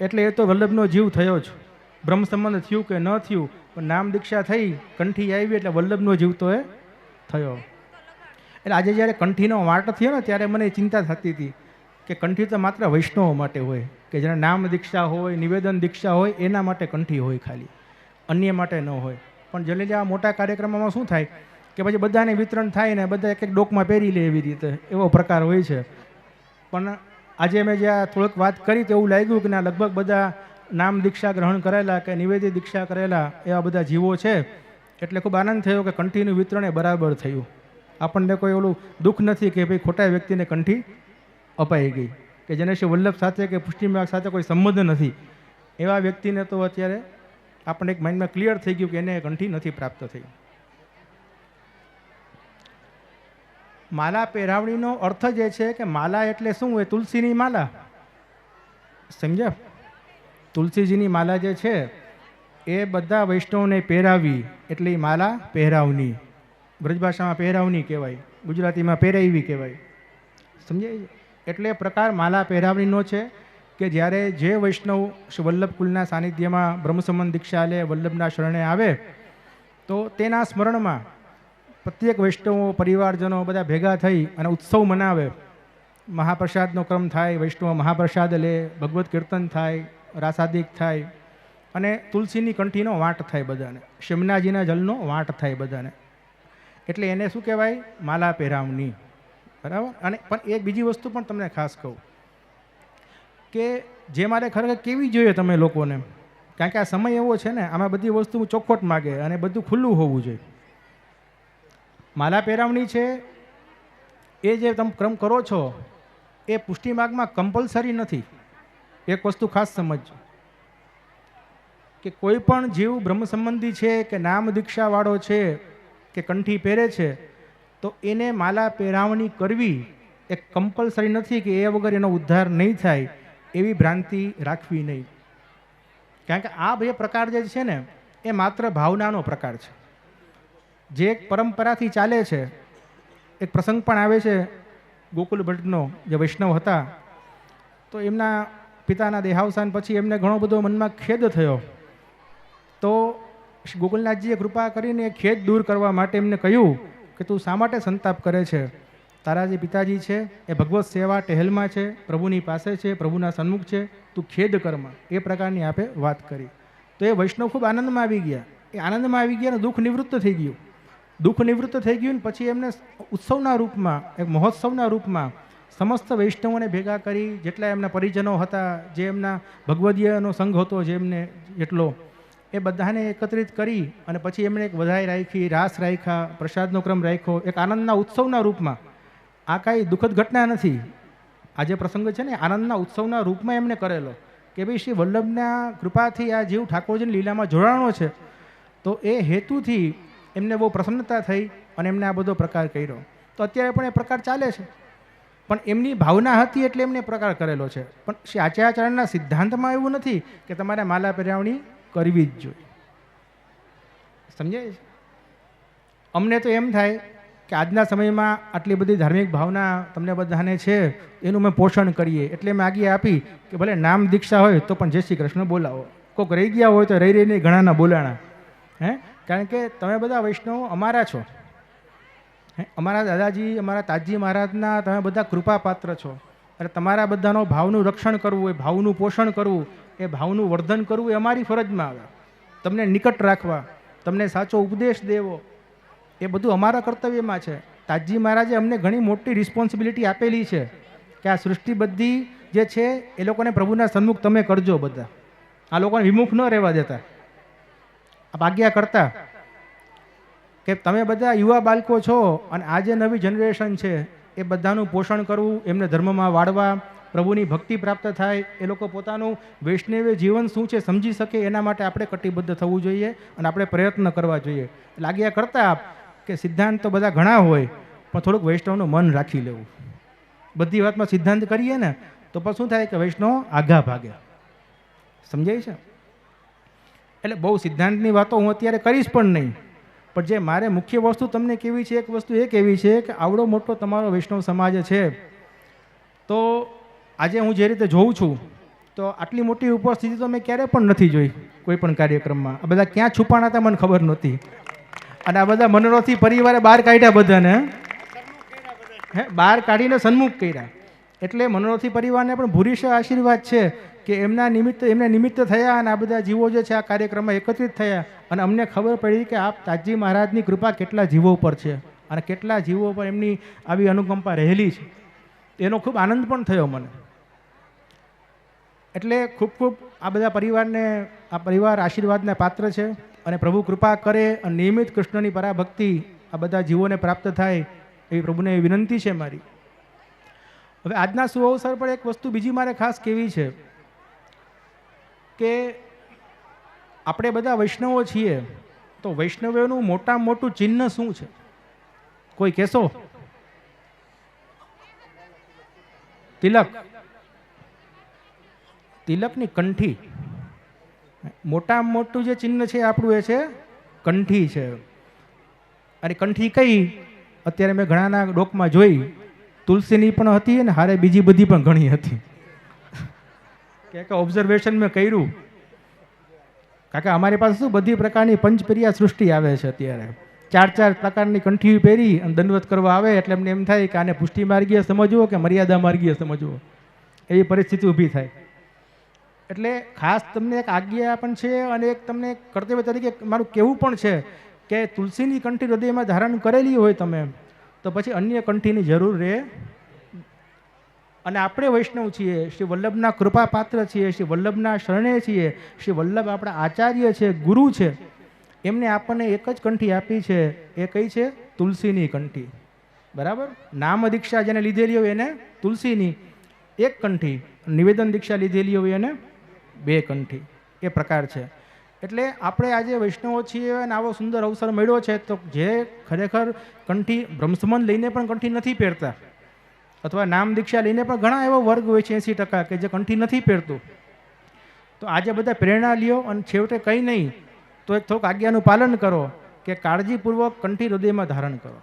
એટલે એ તો વલ્લભનો જીવ થયો જ. બ્રહ્મ સંબંધ થયું કે ન થયું પણ નામ દીક્ષા થઈ કંઠી આવી એટલે વલ્લભનો જીવ તો એ થયો. એટલે આજે જ્યારે કંઠીનો વાટ થયો ને ત્યારે મને ચિંતા થતી હતી કે કંઠી તો માત્ર વૈષ્ણવો માટે હોય કે જેને નામ દીક્ષા હોય નિવેદન દીક્ષા હોય એના માટે કંઠી હોય, ખાલી અન્ય માટે ન હોય. પણ જનરલી આ મોટા કાર્યક્રમોમાં શું થાય કે પછી બધાને વિતરણ થાય ને બધા એક એક ડોકમાં પહેરી લે એવી રીતે એવો પ્રકાર હોય છે. પણ આજે મેં જ્યાં થોડીક વાત કરી તો એવું લાગ્યું કે ના લગભગ બધા નામ દીક્ષા ગ્રહણ કરેલા કે નિવેદિત દીક્ષા કરેલા એવા બધા જીવો છે. એટલે ખૂબ આનંદ થયો કે કંઠીનું વિતરણ એ બરાબર થયું. આપણને કોઈ ઓલું દુઃખ નથી કે ભાઈ ખોટા વ્યક્તિને કંઠી અપાઈ ગઈ કે જેને શ્રી વલ્લભ સાથે કે પુષ્ટિમાર્ગ સાથે કોઈ સંબંધ નથી એવા વ્યક્તિને તો અત્યારે આપણને એક માઇન્ડમાં ક્લિયર થઈ ગયું કે એને કંઠી નથી પ્રાપ્ત થઈ. માલા પહેરાવણીનો અર્થ જે છે કે માલા એટલે શું હોય? તુલસીની માલા. સમજ્યા? તુલસીજીની માલા જે છે એ બધા વૈષ્ણવને પહેરાવી એટલે એ માલા પહેરાવની. બ્રજભાષામાં પહેરાવની કહેવાય, ગુજરાતીમાં પહેરાવી કહેવાય. સમજાય? એટલે પ્રકાર માલા પહેરાવણીનો છે કે જ્યારે જે વૈષ્ણવ શ્રી વલ્લભ કુલના સાનિધ્યમાં બ્રહ્મસંબંધ દીક્ષા લે વલ્લભના શરણે આવે તો તેના સ્મરણમાં પ્રત્યેક વૈષ્ણવો પરિવારજનો બધા ભેગા થઈ અને ઉત્સવ મનાવે. મહાપ્રસાદનો ક્રમ થાય, વૈષ્ણવ મહાપ્રસાદ લે, ભગવત કીર્તન થાય, રાસાદિક થાય અને તુલસીની કંઠીનો વાંટ થાય બધાને, શમનાજીના જલનો વાંટ થાય બધાને. એટલે એને શું કહેવાય? માલા પહેરાવણી. બરાબર. અને પણ એક બીજી વસ્તુ પણ તમને ખાસ કહું કે જે મારે ખરેખર કેવી જોઈએ તમે લોકોને, કારણ કે આ સમય એવો છે ને આમાં બધી વસ્તુ ચોખ્ખોટ માગે અને બધું ખુલ્લું હોવું જોઈએ. માલા પહેરાવણી છે એ જે તમે ક્રમ કરો છો એ પુષ્ટિ માર્ગમાં કમ્પલસરી નથી. એક વસ્તુ ખાસ સમજજો કે કોઈ પણ જીવ બ્રહ્મ સંબંધી છે કે નામ દીક્ષાવાળો છે કે કંઠી પહેરે છે તો એને માલા પહેરાવણી કરવી એ કમ્પલસરી નથી કે એ વગર એનો ઉદ્ધાર નહીં થાય એવી ભ્રાંતિ રાખવી નહીં. કારણ કે આ બે પ્રકાર જે છે ને એ માત્ર ભાવનાનો પ્રકાર છે જે એક પરંપરાથી ચાલે છે. એક પ્રસંગ પણ આવે છે ગોકુલ ભટ્ટનો, જે વૈષ્ણવ હતા તો એમના પિતાના દેહાવસાન પછી એમને ઘણો બધો મનમાં ખેદ થયો. તો ગોકુલનાથજીએ કૃપા કરીને એ ખેદ દૂર કરવા માટે એમને કહ્યું કે તું શા માટે સંતાપ કરે છે? તારા જે પિતાજી છે એ ભગવત સેવા ટહેલમાં છે, પ્રભુની પાસે છે, પ્રભુના સન્મુખ છે, તું ખેદ કરમાં. એ પ્રકારની આપે વાત કરી. તો એ વૈષ્ણવ ખૂબ આનંદમાં આવી ગયા. એ આનંદમાં આવી ગયા અને દુઃખ નિવૃત્ત થઈ ગયું. દુઃખ નિવૃત્ત થઈ ગયું ને પછી એમને ઉત્સવના રૂપમાં, એક મહોત્સવના રૂપમાં સમસ્ત વૈષ્ણવોને ભેગા કરી, જેટલા એમના પરિજનો હતા, જે એમના ભગવદીયનો સંઘ હતો જેમને જેટલો, એ બધાને એકત્રિત કરી અને પછી એમણે એક વધાઈ રાખી, રાસ રાખ્યા, પ્રસાદનો ક્રમ રાખ્યો, એક આનંદના ઉત્સવના રૂપમાં. આ કાંઈ દુઃખદ ઘટના નથી. આ જે પ્રસંગ છે ને આનંદના ઉત્સવના રૂપમાં એમને કરેલો કે ભાઈ શ્રી વલ્લભના કૃપાથી આ જીવ ઠાકોરજીની લીલામાં જોડાણો છે, તો એ હેતુથી એમને બહુ પ્રસન્નતા થઈ અને એમને આ બધો પ્રકાર કર્યો. તો અત્યારે પણ એ પ્રકાર ચાલે છે, પણ એમની ભાવના હતી એટલે એમને પ્રકાર કરેલો છે. પણ શ્રી આચાર્યાચરણના સિદ્ધાંતમાં એવું નથી કે તમારે માલા પહેરાવણી કરવી જ જોઈએ. સમજાય છે? અમને તો એમ થાય કે આજના સમયમાં આટલી બધી ધાર્મિક ભાવના તમને બધાને છે, એનું મેં પોષણ કરીએ એટલે મેં આજ્ઞા આપી કે ભલે નામ દીક્ષા હોય તો પણ જય શ્રી કૃષ્ણ બોલાવો. કોઈક રહી ગયા હોય તો રહી રહીને ઘણાના બોલાણા. કારણ કે તમે બધા વૈષ્ણવો અમારા છો. અમારા દાદાજી, અમારા તાજી મહારાજના તમે બધા કૃપાપાત્ર છો. અને તમારા બધાનો ભાવનું રક્ષણ કરવું, એ ભાવનું પોષણ કરવું, એ ભાવનું વર્ધન કરવું એ અમારી ફરજમાં આવે. તમને નિકટ રાખવા, તમને સાચો ઉપદેશ દેવો, એ બધું અમારા કર્તવ્યમાં છે. તાજી મહારાજે અમને ઘણી મોટી રિસ્પોન્સિબિલિટી આપેલી છે કે આ સૃષ્ટિ બધી જે છે એ લોકોને પ્રભુના સન્મુખ તમે કરજો. બધા આ લોકોને વિમુખ ન રહેવા દેતા, આજ્ઞા કરતા કે તમે બધા યુવા બાળકો છો અને આ જે નવી જનરેશન છે એ બધાનું પોષણ કરવું, એમને ધર્મમાં વાળવા, પ્રભુની ભક્તિ પ્રાપ્ત થાય, એ લોકો પોતાનું વૈષ્ણવ જીવન શું છે સમજી શકે, એના માટે આપણે કટિબદ્ધ થવું જોઈએ અને આપણે પ્રયત્ન કરવા જોઈએ. એટલે આજ્ઞા કરતા કે સિદ્ધાંત તો બધા ઘણા હોય પણ થોડુંક વૈષ્ણવનું મન રાખી લેવું. બધી વાતમાં સિદ્ધાંત કરીએ ને તો પછી શું થાય કે વૈષ્ણવ આઘા ભાગે. સમજાય છે? એટલે બહુ સિદ્ધાંતની વાતો હું અત્યારે કરીશ પણ નહીં, પણ જે મારે મુખ્ય વસ્તુ તમને કેવી છે, એક વસ્તુ એ કેવી છે કે આવડો મોટો તમારો વૈષ્ણવ સમાજ છે, તો આજે હું જે રીતે જોઉં છું તો આટલી મોટી ઉપસ્થિતિ તો મેં ક્યારે પણ નથી જોઈ કોઈ પણ કાર્યક્રમમાં. આ બધા ક્યાં છુપાણા હતા મને ખબર નહોતી. અને આ બધા મનોરથી પરિવારે બહાર કાઢ્યા બધાને, બહાર કાઢીને સન્મુખ કર્યા. એટલે મનોરથી પરિવારને પણ ભૂરીશ આશીર્વાદ છે કે એમને નિમિત્ત થયા અને આ બધા જીવો જે છે આ કાર્યક્રમમાં એકત્રિત થયા અને અમને ખબર પડી કે આ તાજી મહારાજની કૃપા કેટલા જીવો પર છે અને કેટલા જીવો પર એમની આવી અનુકંપા રહેલી છે. એનો ખૂબ આનંદ પણ થયો મને. એટલે ખૂબ ખૂબ આ બધા પરિવારને, આ પરિવાર આશીર્વાદના પાત્ર છે અને પ્રભુ કૃપા કરે અને નિયમિત કૃષ્ણની પરાભક્તિ આ બધા જીવોને પ્રાપ્ત થાય એવી પ્રભુને વિનંતી છે મારી. હવે આજના સુઅવસર પર એક વસ્તુ બીજી મારે ખાસ કહેવી છે કે આપણે બધા વૈષ્ણવો છીએ, તો વૈષ્ણવોનું મોટામાં મોટું ચિહ્ન શું છે? કોઈ કહેશો? તિલક. તિલકની કંઠી. મોટામાં મોટું જે ચિહ્ન છે આપણું એ છે કંઠી છે. અને કંઠી કઈ અત્યારે મેં ઘણાના ડોકમાં જોઈ, તુલસીની પણ હતી અને હારે બીજી બધી પણ ઘણી હતી. કે ઓબ્ઝર્વેશન મેં કર્યું, કારણ કે અમારી પાસે શું બધી પ્રકારની પંચપ્રિયા સૃષ્ટિ આવે છે અત્યારે. 4 પ્રકારની કંઠી પહેરી અને દંડવત કરવા આવે એટલે એમને એમ થાય કે આને પુષ્ટિ માર્ગીય સમજવો કે મર્યાદા માર્ગીય સમજવો, એવી પરિસ્થિતિ ઊભી થાય. એટલે ખાસ તમને એક આજ્ઞા પણ છે અને એક તમને કર્તવ્ય તરીકે મારું કહેવું પણ છે કે તુલસીની કંઠી હૃદયમાં ધારણ કરેલી હોય તમે તો પછી અન્ય કંઠીની જરૂર રહે. અને આપણે વૈષ્ણવ છીએ, શ્રી વલ્લભના કૃપા પાત્ર છીએ, શ્રી વલ્લભના શરણે છીએ, શ્રી વલ્લભ આપણા આચાર્ય છે, ગુરુ છે, એમને આપણને એક જ કંઠી આપી છે. એ કઈ છે? તુલસીની કંઠી. બરાબર? નામ દીક્ષા જેને લીધેલી હોય એને તુલસીની એક કંઠી, નિવેદન દીક્ષા લીધેલી હોય એને 2 કંઠી. એ પ્રકાર છે. એટલે આપણે આજે વૈષ્ણવો છીએ અને આવો સુંદર અવસર મળ્યો છે, તો જે ખરેખર કંઠી બ્રહ્મસંબંધ લઈને પણ કંઠી નથી પહેરતા અથવા નામ દીક્ષા લઈને પણ ઘણા એવો વર્ગ હોય છે 80% કે જે કંઠી નથી પહેરતું, તો આજે બધા પ્રેરણા લ્યો અને છેવટે કંઈ નહીં તો એક થોડુંક આજ્ઞાનું પાલન કરો કે કાળજીપૂર્વક કંઠી હૃદયમાં ધારણ કરો.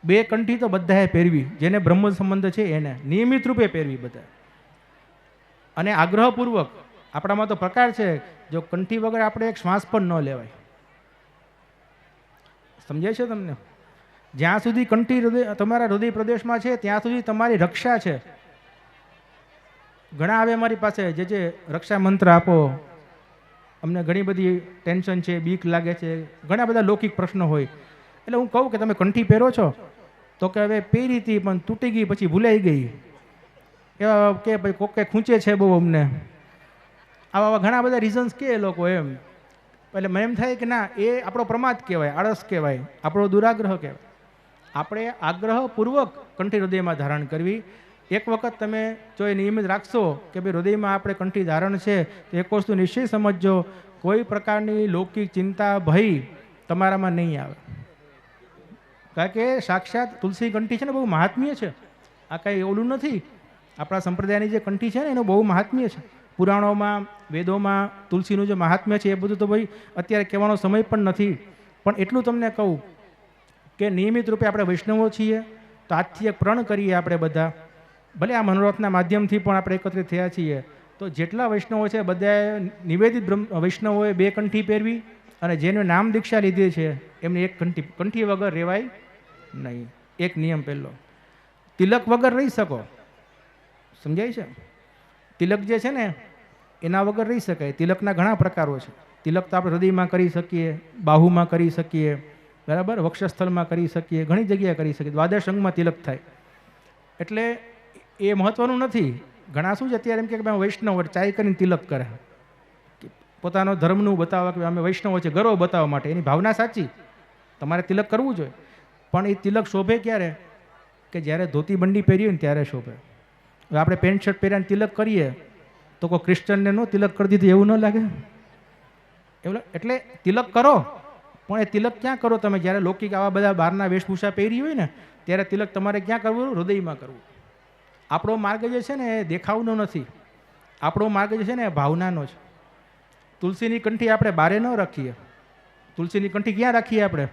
2 કંઠી તો બધાએ પહેરવી, જેને બ્રહ્મ સંબંધ છે એને નિયમિત રૂપે પહેરવી બધા. અને આગ્રહપૂર્વક, આપણામાં તો પ્રકાર છે, જો કંઠી વગર આપણે એક શ્વાસ પણ ન લેવાય. સમજાય છે તમને? જ્યાં સુધી કંઠી તમારા હૃદય પ્રદેશમાં છે ત્યાં સુધી તમારી રક્ષા છે. ઘણા આવે મારી પાસે જે રક્ષા મંત્ર આપો, અમને ઘણી બધી ટેન્શન છે, બીક લાગે છે, ઘણા બધા લૌકિક પ્રશ્નો હોય. એટલે હું કહું કે તમે કંઠી પહેરો છો તો કે હવે પહેરી હતી પણ તૂટી ગઈ, પછી ભૂલાઈ ગઈ, એવા કે ભાઈ કોકે ખૂંચે છે બહુ અમને, આવા ઘણા બધા રીઝન્સ કે એ લોકો એમ. એટલે મને એમ થાય કે ના, એ આપણો પ્રમાદ કહેવાય, આળસ કહેવાય, આપણો દુરાગ્રહ કહેવાય. આપણે આગ્રહપૂર્વક કંઠી હૃદયમાં ધારણ કરવી એક વખત તમે જો એ નિયમિત રાખશો કે ભાઈ હૃદયમાં આપણે કંઠી ધારણ છે, તો એક વસ્તુ નિશ્ચય સમજજો, કોઈ પ્રકારની લૌકિક ચિંતા ભય તમારામાં નહીં આવે. કારણ કે સાક્ષાત તુલસી કંઠી છે ને બહુ મહાત્મ્ય છે. આ કાંઈ ઓલું નથી. આપણા સંપ્રદાયની જે કંઠી છે ને એનું બહુ મહાત્મ્ય છે. પુરાણોમાં, વેદોમાં તુલસીનું જે મહાત્મ્ય છે એ બધું તો ભાઈ અત્યારે કહેવાનો સમય પણ નથી. પણ એટલું તમને કહું કે નિયમિત રૂપે આપણે વૈષ્ણવો છીએ, તો આજથી એક પ્રણ કરીએ આપણે બધા, ભલે આ મનોરથના માધ્યમથી પણ આપણે એકત્રિત થયા છીએ, તો જેટલા વૈષ્ણવો છે બધાએ નિવેદિત વૈષ્ણવોએ 2 કંઠી પહેરવી, અને જેનું નામ દીક્ષા લીધી છે એમને 1 કંઠી વગર રહેવાય નહીં. એક નિયમ પહેલો. તિલક વગર રહી શકો, સમજાય છે? તિલક જે છે ને એના વગર રહી શકાય. તિલકના ઘણા પ્રકારો છે. તિલક તો આપણે હૃદયમાં કરી શકીએ, બાહુમાં કરી શકીએ, બરાબર, વક્ષસ્થળમાં કરી શકીએ, ઘણી જગ્યાએ કરી શકીએ. દ્વાદશ અંગમાં તિલક થાય. એટલે એ મહત્વનું નથી. ઘણા શું છે અત્યારે એમ કે અમે વૈષ્ણવ ચાય કરીને તિલક કરે, પોતાનો ધર્મનું બતાવવા કે અમે વૈષ્ણવ છે, ગર્વ બતાવવા માટે. એની ભાવના સાચી, તમારે તિલક કરવું જોઈએ, પણ એ તિલક શોભે ક્યારે? કે જ્યારે ધોતી બંડી પહેરીએ ને ત્યારે શોભે. હવે આપણે પેન્ટ શર્ટ પહેરીને તિલક કરીએ તો કોઈ ક્રિશ્ચનને નો તિલક કરી દીધું એવું ન લાગે? એવું. એટલે તિલક કરો, પણ એ તિલક ક્યાં કરો તમે? જ્યારે લૌકિક આવા બધા બહારના વેશભૂષા પહેરી હોય ને ત્યારે તિલક તમારે ક્યાં કરવું? હૃદયમાં કરવું. આપણો માર્ગ જે છે ને એ દેખાવનો નથી, આપણો માર્ગ જે છે ને એ ભાવનાનો છે. તુલસીની કંઠી આપણે બારે ન રાખીએ. તુલસીની કંઠી ક્યાં રાખીએ? આપણે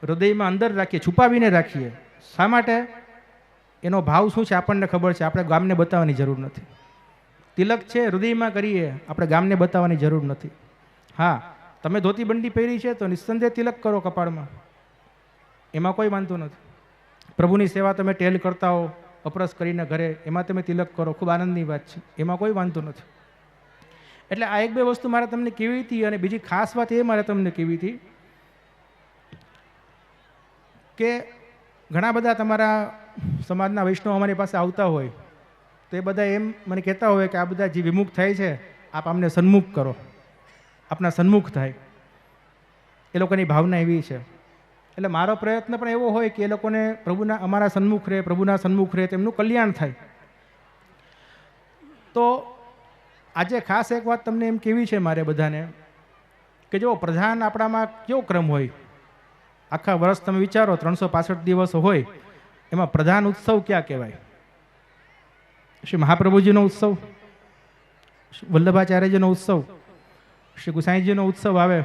હૃદયમાં અંદર રાખીએ, છુપાવીને રાખીએ. શા માટે? એનો ભાવ શું છે આપણને ખબર છે. આપણે ગામને બતાવવાની જરૂર નથી. તિલક છે હૃદયમાં કરીએ, આપણે ગામને બતાવવાની જરૂર નથી. હા, તમે ધોતી બંડી પહેરી છે તો નિસ્સંદેહ તિલક કરો કપાળમાં, એમાં કોઈ વાંધો નથી. પ્રભુની સેવા તમે ટેલ કરતા હો અપરસ કરીને ઘરે, એમાં તમે તિલક કરો, ખૂબ આનંદની વાત છે, એમાં કોઈ વાંધો નથી. એટલે આ 1-2 વસ્તુ મારે તમને કહેવી હતી. અને બીજી ખાસ વાત એ મારે તમને કહેવી હતી કે ઘણા બધા તમારા સમાજના વૈષ્ણવ અમારી પાસે આવતા હોય તો એ બધા એમ મને કહેતા હોય કે આ બધા જે વિમુખ થાય છે આપ અમને સન્મુખ કરો, આપના સન્મુખ થાય. એ લોકોની ભાવના એવી છે. એટલે મારો પ્રયત્ન પણ એવો હોય કે એ લોકોને પ્રભુના અમારા સન્મુખ રહે, પ્રભુના સન્મુખ રહે, તેમનું કલ્યાણ થાય. તો આજે ખાસ એક વાત તમને એમ કહેવી છે મારે બધાને કે જો પ્રધાન આપણામાં કેવો ક્રમ હોય, આખા વર્ષ તમે વિચારો 365 દિવસ હોય, એમાં પ્રધાન ઉત્સવ ક્યાં કહેવાય? શ્રી મહાપ્રભુજીનો ઉત્સવ, વલ્લભાચાર્યજીનો ઉત્સવ, શ્રી ગુસાઈજીનો ઉત્સવ આવે,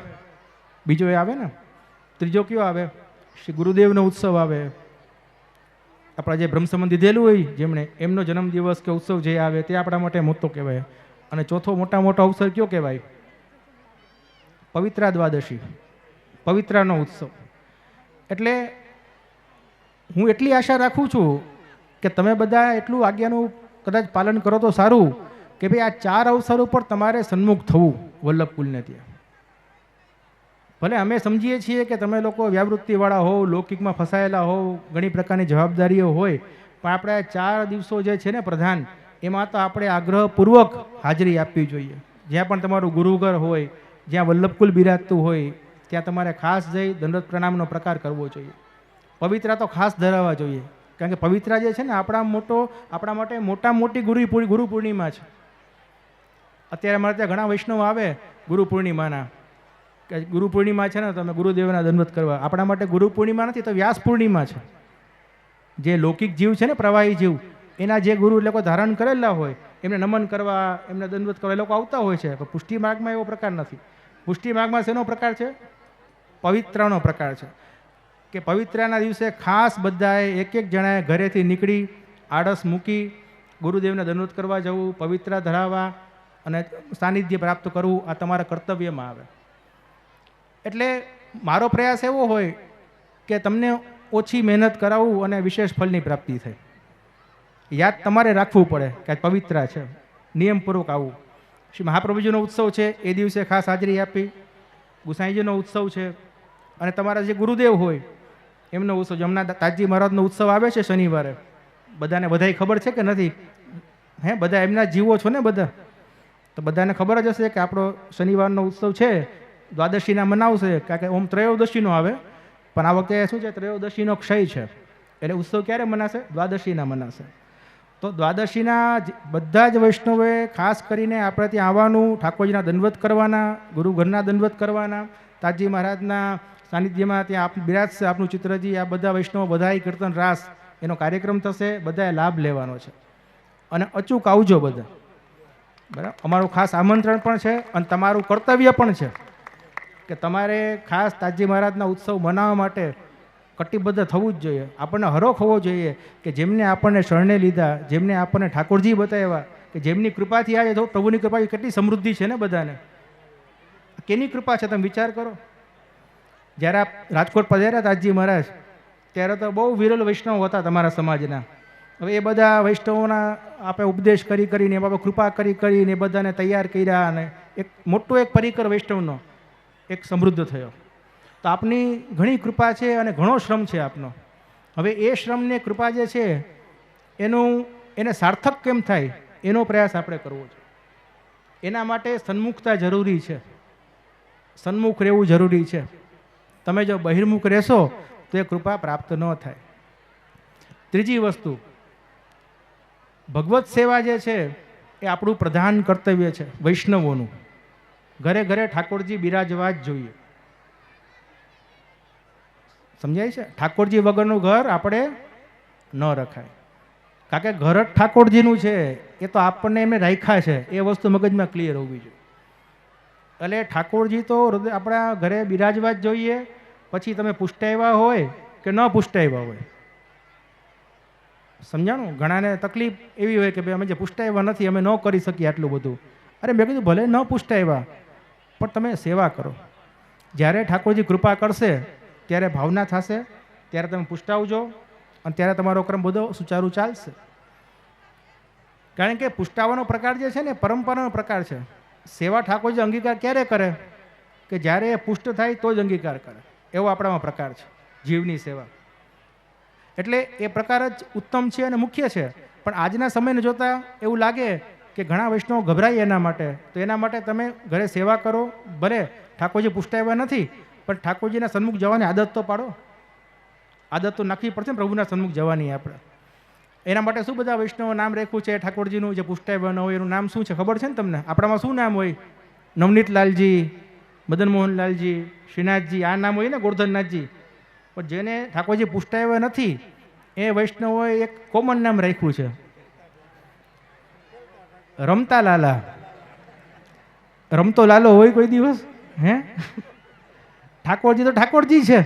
બીજો એ આવે ને, ત્રીજો કયો આવે? શ્રી ગુરુદેવનો ઉત્સવ આવે, આપણા જે બ્રહ્મસંબંધ દીધેલું હોય જેમણે, એમનો જન્મદિવસ કે ઉત્સવ જે આવે તે આપણા માટે મોટો કહેવાય. અને ચોથો મોટા મોટો અવસર કયો કહેવાય? પવિત્રા દ્વાદશી, પવિત્રાનો ઉત્સવ. એટલે હું એટલી આશા રાખું છું કે તમે બધા એટલું આજ્ઞાનું કદાચ પાલન કરો તો સારું કે ભાઈ આ 4 અવસર ઉપર તમારે સન્મુખ થવું વલ્લભકુલને ત્યાં. ભલે અમે સમજીએ છીએ કે તમે લોકો વ્યાવૃત્તિવાળા હોવ, લૌકિકમાં ફસાયેલા હોવ, ઘણી પ્રકારની જવાબદારીઓ હોય, પણ આપણે 4 દિવસો જે છે ને પ્રધાન, એમાં તો આપણે આગ્રહપૂર્વક હાજરી આપવી જોઈએ. જ્યાં પણ તમારું ગુરુઘર હોય, જ્યાં વલ્લભકુલ બિરાજતું હોય, ત્યાં તમારે ખાસ જઈ દંડવત પ્રણામનો પ્રકાર કરવો જોઈએ. પવિત્રા તો ખાસ ધરાવવા જોઈએ, કારણ કે પવિત્રા જે છે ને આપણા માટે મોટા મોટી ગુરુ પૂર્ણિમા છે. અત્યારે અમારે ત્યાં ઘણા વૈષ્ણવ આવે ગુરુ પૂર્ણિમાના, કે ગુરુ પૂર્ણિમા છે ને તમે ગુરુદેવના દંડવત કરવા. આપણા માટે ગુરુ પૂર્ણિમા નથી, તો વ્યાસ પૂર્ણિમા છે. જે લૌકિક જીવ છે ને, પ્રવાહી જીવ, એના જે ગુરુ લોકો ધારણ કરેલા હોય એમને નમન કરવા, એમને દંડવત કરવા એ લોકો આવતા હોય છે. પણ પુષ્ટિ માર્ગમાં એવો પ્રકાર નથી. પુષ્ટિ માર્ગમાં શેનો પ્રકાર છે? પવિત્રાનો પ્રકાર છે. કે પવિત્રાના દિવસે ખાસ બધાએ એક જણાએ ઘરેથી નીકળી આળસ મૂકી ગુરુદેવને દંડવત કરવા જવું, પવિત્રા ધરાવવા અને સાનિધ્ય પ્રાપ્ત કરવું, આ તમારા કર્તવ્યમાં આવે. એટલે મારો પ્રયાસ એવો હોય કે તમને ઓછી મહેનત કરાવવું અને વિશેષ ફળની પ્રાપ્તિ થાય. યાદ તમારે રાખવું પડે કે આ પવિત્રા છે, નિયમપૂર્વક આવવું. શ્રી મહાપ્રભુજીનો ઉત્સવ છે એ દિવસે ખાસ હાજરી આપી. ગુસાઈજીનો ઉત્સવ છે, અને તમારા જે ગુરુદેવ હોય એમનો ઉત્સવ. હમણાં તાજી મહારાજનો ઉત્સવ આવે છે શનિવારે, બધાને બધાય ખબર છે કે નથી? હે, બધા એમના જીવો છો ને બધા, તો બધાને ખબર જ હશે કે આપણો શનિવારનો ઉત્સવ છે, દ્વાદશીના મનાવશે. કારણ કે ઓમ ત્રયોદશીનો આવે, પણ આ વખતે શું છે, ત્રયોદશીનો ક્ષય છે. એટલે ઉત્સવ ક્યારે મનાશે? દ્વાદશીના મનાશે. તો દ્વાદશીના બધા જ વૈષ્ણવોએ ખાસ કરીને આપણે ત્યાં આવવાનું, ઠાકોરજીના દંડવત કરવાના, ગુરુ ઘરના દંડવત કરવાના, તાજી મહારાજના સાનિધ્યમાં ત્યાં આપ બિરાજશે આપનું ચિત્રજી. આ બધા વૈષ્ણવો બધાય કીર્તન રાસ એનો કાર્યક્રમ થશે, બધાએ લાભ લેવાનો છે અને અચૂક આવજો બધા. બરાબર, અમારું ખાસ આમંત્રણ પણ છે અને તમારું કર્તવ્ય પણ છે કે તમારે ખાસ તાજી મહારાજના ઉત્સવ મનાવવા માટે કટિબદ્ધ થવું જ જોઈએ. આપણને હરોખ હોવો જોઈએ કે જેમને આપણને શરણે લીધા, જેમને આપણને ઠાકોરજી બતાવ્યા, કે જેમની કૃપાથી આવે તો પ્રભુની કૃપા કેટલી સમૃદ્ધિ છે ને બધાને. કેની કૃપા છે તમે વિચાર કરો. જ્યારે આપ રાજકોટ પધાર્યા તાજી મહારાજ ત્યારે તો બહુ વિરલ વૈષ્ણવ હતા તમારા સમાજના. હવે એ બધા વૈષ્ણવોના આપણે ઉપદેશ કરીને એ બાબા કૃપા કરીને એ બધાને તૈયાર કર્યા અને એક મોટો એક પરિકર વૈષ્ણવનો એક સમૃદ્ધ થયો. તો આપની ઘણી કૃપા છે અને ઘણો શ્રમ છે આપનો. હવે એ શ્રમને કૃપા જે છે એને સાર્થક કેમ થાય એનો પ્રયાસ આપણે કરવો છે. એના માટે સન્મુખતા જરૂરી છે, સન્મુખ રહેવું જરૂરી છે. તમે જો બહિર્મુખ રહેશો તો એ કૃપા પ્રાપ્ત ન થાય. ત્રીજી વસ્તુ, ભગવત સેવા જે છે એ આપણું પ્રધાન કર્તવ્ય છે વૈષ્ણવોનું. ઘરે ઘરે ઠાકોરજી બિરાજવા જ જોઈએ. સમજાય છે? ઠાકોરજી વગરનું ઘર આપણે ન રખાય. કારણ કે ઘર જ ઠાકોરજીનું છે, એ તો આપણને એમને રાખ્યા છે, એ વસ્તુ મગજમાં ક્લિયર હોવી જોઈએ. એટલે ઠાકોરજી તો આપણા ઘરે બિરાજવા જ જોઈએ. પછી તમે પુષ્ટાવ્યા હોય કે ન પુષ્ટાવ્યા હોય. સમજાણું? ઘણાને તકલીફ એવી હોય કે ભાઈ અમે જે પુષ્ટાવ્યા નથી, અમે ન કરી શકીએ આટલું બધું. અરે મેં કીધું ભલે ન પુષ્ટાવ્યા પણ તમે સેવા કરો. જ્યારે ઠાકોરજી કૃપા કરશે ત્યારે ભાવના થશે, ત્યારે તમે પુષ્ટાવજો અને ત્યારે તમારો ક્રમ બધો સુચારું ચાલશે. કારણ કે પુષ્ટાવાનો પ્રકાર જે છે ને પરંપરાનો પ્રકાર છે. સેવા ઠાકોરજી અંગીકાર ક્યારે કરે? કે જ્યારે એ પુષ્ટ થાય તો જ અંગીકાર કરે. એવો આપણામાં પ્રકાર છે જીવની સેવા. એટલે એ પ્રકાર જ ઉત્તમ છે અને મુખ્ય છે. પણ આજના સમયને જોતાં એવું લાગે કે ઘણા વૈષ્ણવો ગભરાય એના માટે. તો એના માટે તમે ઘરે સેવા કરો. ભલે ઠાકોરજી પુષ્ટાવ્યા નથી પણ ઠાકોરજીના સન્મુખ જવાની આદત તો પાડો. આદત તો નાખવી પડશે ને પ્રભુના સન્મુખ જવાની આપણે. એના માટે શું બધા વૈષ્ણવો નામ રાખ્યું છે ઠાકોરજીનું, જે પુષ્ટાવ્યા ન હોય એનું નામ શું છે ખબર છે ને તમને? આપણામાં શું નામ હોય? નવનીતલાલજી, મદન મોહનલાલજી, શ્રીનાથજી, આ નામ હોય ને, ગોરધનનાથજી. પણ જેને ઠાકોરજી પુષ્ટાવ્યા નથી એ વૈષ્ણવોએ એક કોમન નામ રાખ્યું છે, રમતા લાલા. રમતો લાલો હોય કોઈ દિવસ? હે? ઠાકોરજી તો ઠાકોરજી છે,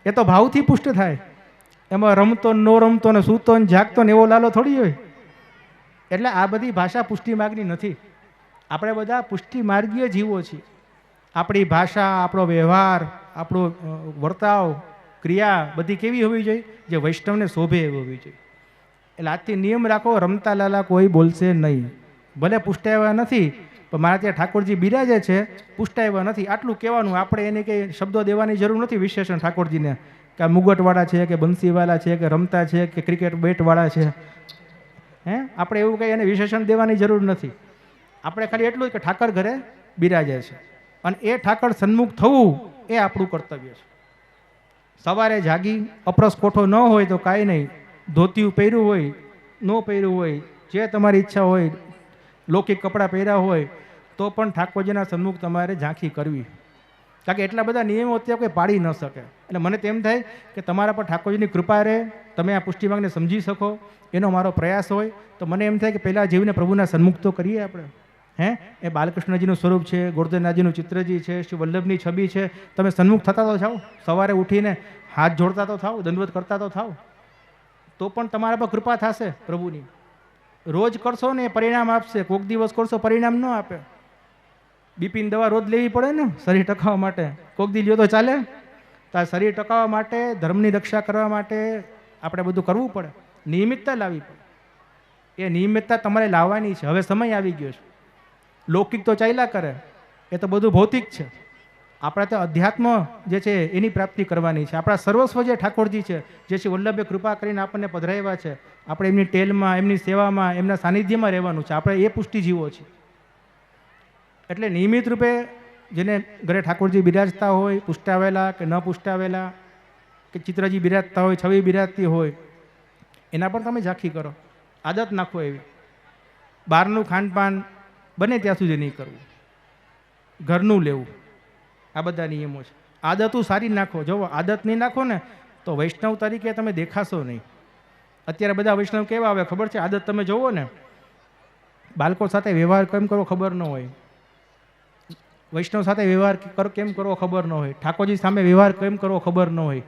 એ તો ભાવથી પુષ્ટ થાય. એમાં રમતો નો રમતો ને સૂતો ને જાગતો ને એવો લાલો થોડી હોય. એટલે આ બધી ભાષા પુષ્ટિ માર્ગની નથી. આપણે બધા પુષ્ટિ માર્ગીય જીવો છીએ. આપણી ભાષા, આપણો વ્યવહાર, આપણો વર્તાવ, ક્રિયા બધી કેવી હોવી જોઈએ? જે વૈષ્ણવને શોભે એવી હોવી જોઈએ. એટલે આજથી નિયમ રાખો, રમતા લાલા કોઈ બોલશે નહીં. ભલે પુષ્ટાવ્યા નથી પણ મારા ત્યાં ઠાકોરજી બિરાજે છે, પુષ્ટાવ્યા નથી આટલું કહેવાનું. આપણે એને કંઈ શબ્દો દેવાની જરૂર નથી વિશેષણ ઠાકોરજીને કે આ મુગટવાળા છે કે બંસીવાલા છે કે રમતા છે કે ક્રિકેટ બેટવાળા છે. હે? આપણે એવું કંઈ એને વિશેષણ દેવાની જરૂર નથી. આપણે ખાલી એટલું જ કે ઠાકર ઘરે બિરાજે છે અને એ ઠાકર સન્મુખ થવું એ આપણું કર્તવ્ય છે. સવારે જાગી અપરસ કોઠો ન હોય તો કાંઈ નહીં, ધોતિયું પહેર્યું હોય, ન પહેર્યું હોય, જે તમારી ઈચ્છા હોય, લૌકિક કપડાં પહેર્યા હોય તો પણ ઠાકોરજીના સન્મુખ તમારે ઝાંખી કરવી. કારણ કે એટલા બધા નિયમો અત્યારે કોઈ પાડી ન શકે. એટલે મને તેમ થાય કે તમારા પર ઠાકોરજીની કૃપા રહે, તમે આ પુષ્ટિ માર્ગને સમજી શકો, એનો મારો પ્રયાસ હોય. તો મને એમ થાય કે પહેલાં જીવને પ્રભુના સન્મુખ તો કરીએ આપણે. હે? એ બાલકૃષ્ણજીનું સ્વરૂપ છે, ગોરધનનાથજીનું ચિત્રજી છે, શ્રી વલ્લભની છબી છે. તમે સન્મુખ થતા તો થાવ, સવારે ઉઠીને હાથ જોડતા તો થાવ, દંડવત કરતા તો થાવ, તો પણ તમારા પર કૃપા થશે પ્રભુની. રોજ કરશો ને એ પરિણામ આપશે, કોઈક દિવસ કરશો પરિણામ ન આપે. બીપીની દવા રોજ લેવી પડે ને શરીર ટકાવવા માટે. કોઈક દી લ્યો તો ચાલે? તો આ શરીર ટકાવવા માટે, ધર્મની રક્ષા કરવા માટે આપણે બધું કરવું પડે, નિયમિતતા લાવવી પડે. એ નિયમિતતા તમારે લાવવાની છે. હવે સમય આવી ગયો છે. લૌકિક તો ચાલ્યા કરે, એ તો બધું ભૌતિક છે. આપણે તો અધ્યાત્મ જે છે એની પ્રાપ્તિ કરવાની છે. આપણા સર્વસ્વ જે ઠાકોરજી છે, જે શ્રી વલ્લભે કૃપા કરીને આપણને પધરાવ્યા છે, આપણે એમની ટેલમાં, એમની સેવામાં, એમના સાનિધ્યમાં રહેવાનું છે. આપણે એ પુષ્ટિ જીવો છીએ. એટલે નિયમિત રૂપે જેને ઘરે ઠાકોરજી બિરાજતા હોય, પુષ્ટાવેલા કે ન પુષ્ટાવેલા, કે ચિત્રજી બિરાજતા હોય, છવી બિરાજતી હોય, એના પર તમે ઝાંખી કરો. આદત નાખો એવી. બહારનું ખાનપાન બને ત્યાં સુધી નહીં કરવું, ઘરનું લેવું. આ બધા નિયમો છે. આદતો સારી નાખો. જો આદત નહીં નાખો ને તો વૈષ્ણવ તરીકે તમે દેખાશો નહીં. અત્યારે બધા વૈષ્ણવ કેવા આવે ખબર છે? આદત તમે જોવો ને, બાળકો સાથે વ્યવહાર કેમ કરવો ખબર ન હોય, વૈષ્ણવ સાથે વ્યવહાર કેમ કરવો ખબર ન હોય, ઠાકોરજી સામે વ્યવહાર કેમ કરવો ખબર ન હોય.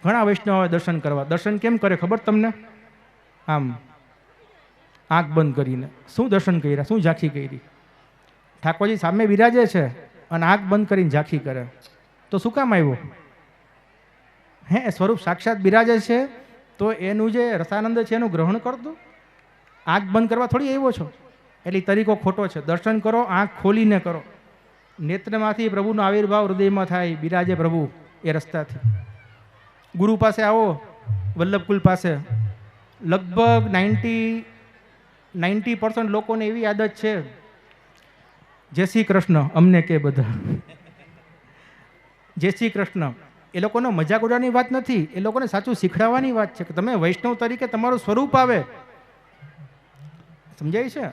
ઘણા વૈષ્ણવ આવે દર્શન કરવા. દર્શન કેમ કરે ખબર તમને? આમ આંખ બંધ કરીને. શું દર્શન કર્યા? શું ઝાંખી કરી? ઠાકોરજી સામે બિરાજે છે અને આંખ બંધ કરીને ઝાંખી કરે તો શું કામ આવ્યો? હે, સ્વરૂપ સાક્ષાત બિરાજે છે તો એનું જે રસાનંદ છે એનું ગ્રહણ કરતું. આંખ બંધ કરવા થોડી આવ્યો છો. એટલે તરીકો ખોટો છે. દર્શન કરો, આંખ ખોલીને કરો. નેત્રમાંથી પ્રભુનો આવિર્ભાવ હૃદયમાં થાય, બિરાજે પ્રભુ એ રસ્તાથી. ગુરુ પાસે આવો, વલ્લભકુલ પાસે, લગભગ 90% લોકોને એવી આદત છે, જય શ્રી કૃષ્ણ અમને કે બધા જય શ્રી કૃષ્ણ. એ લોકોનો મજાક ઉડાવવાની વાત નથી, એ લોકોને સાચું શીખડાવવાની વાત છે કે તમે વૈષ્ણવ તરીકે તમારું સ્વરૂપ આવે. સમજાય છે?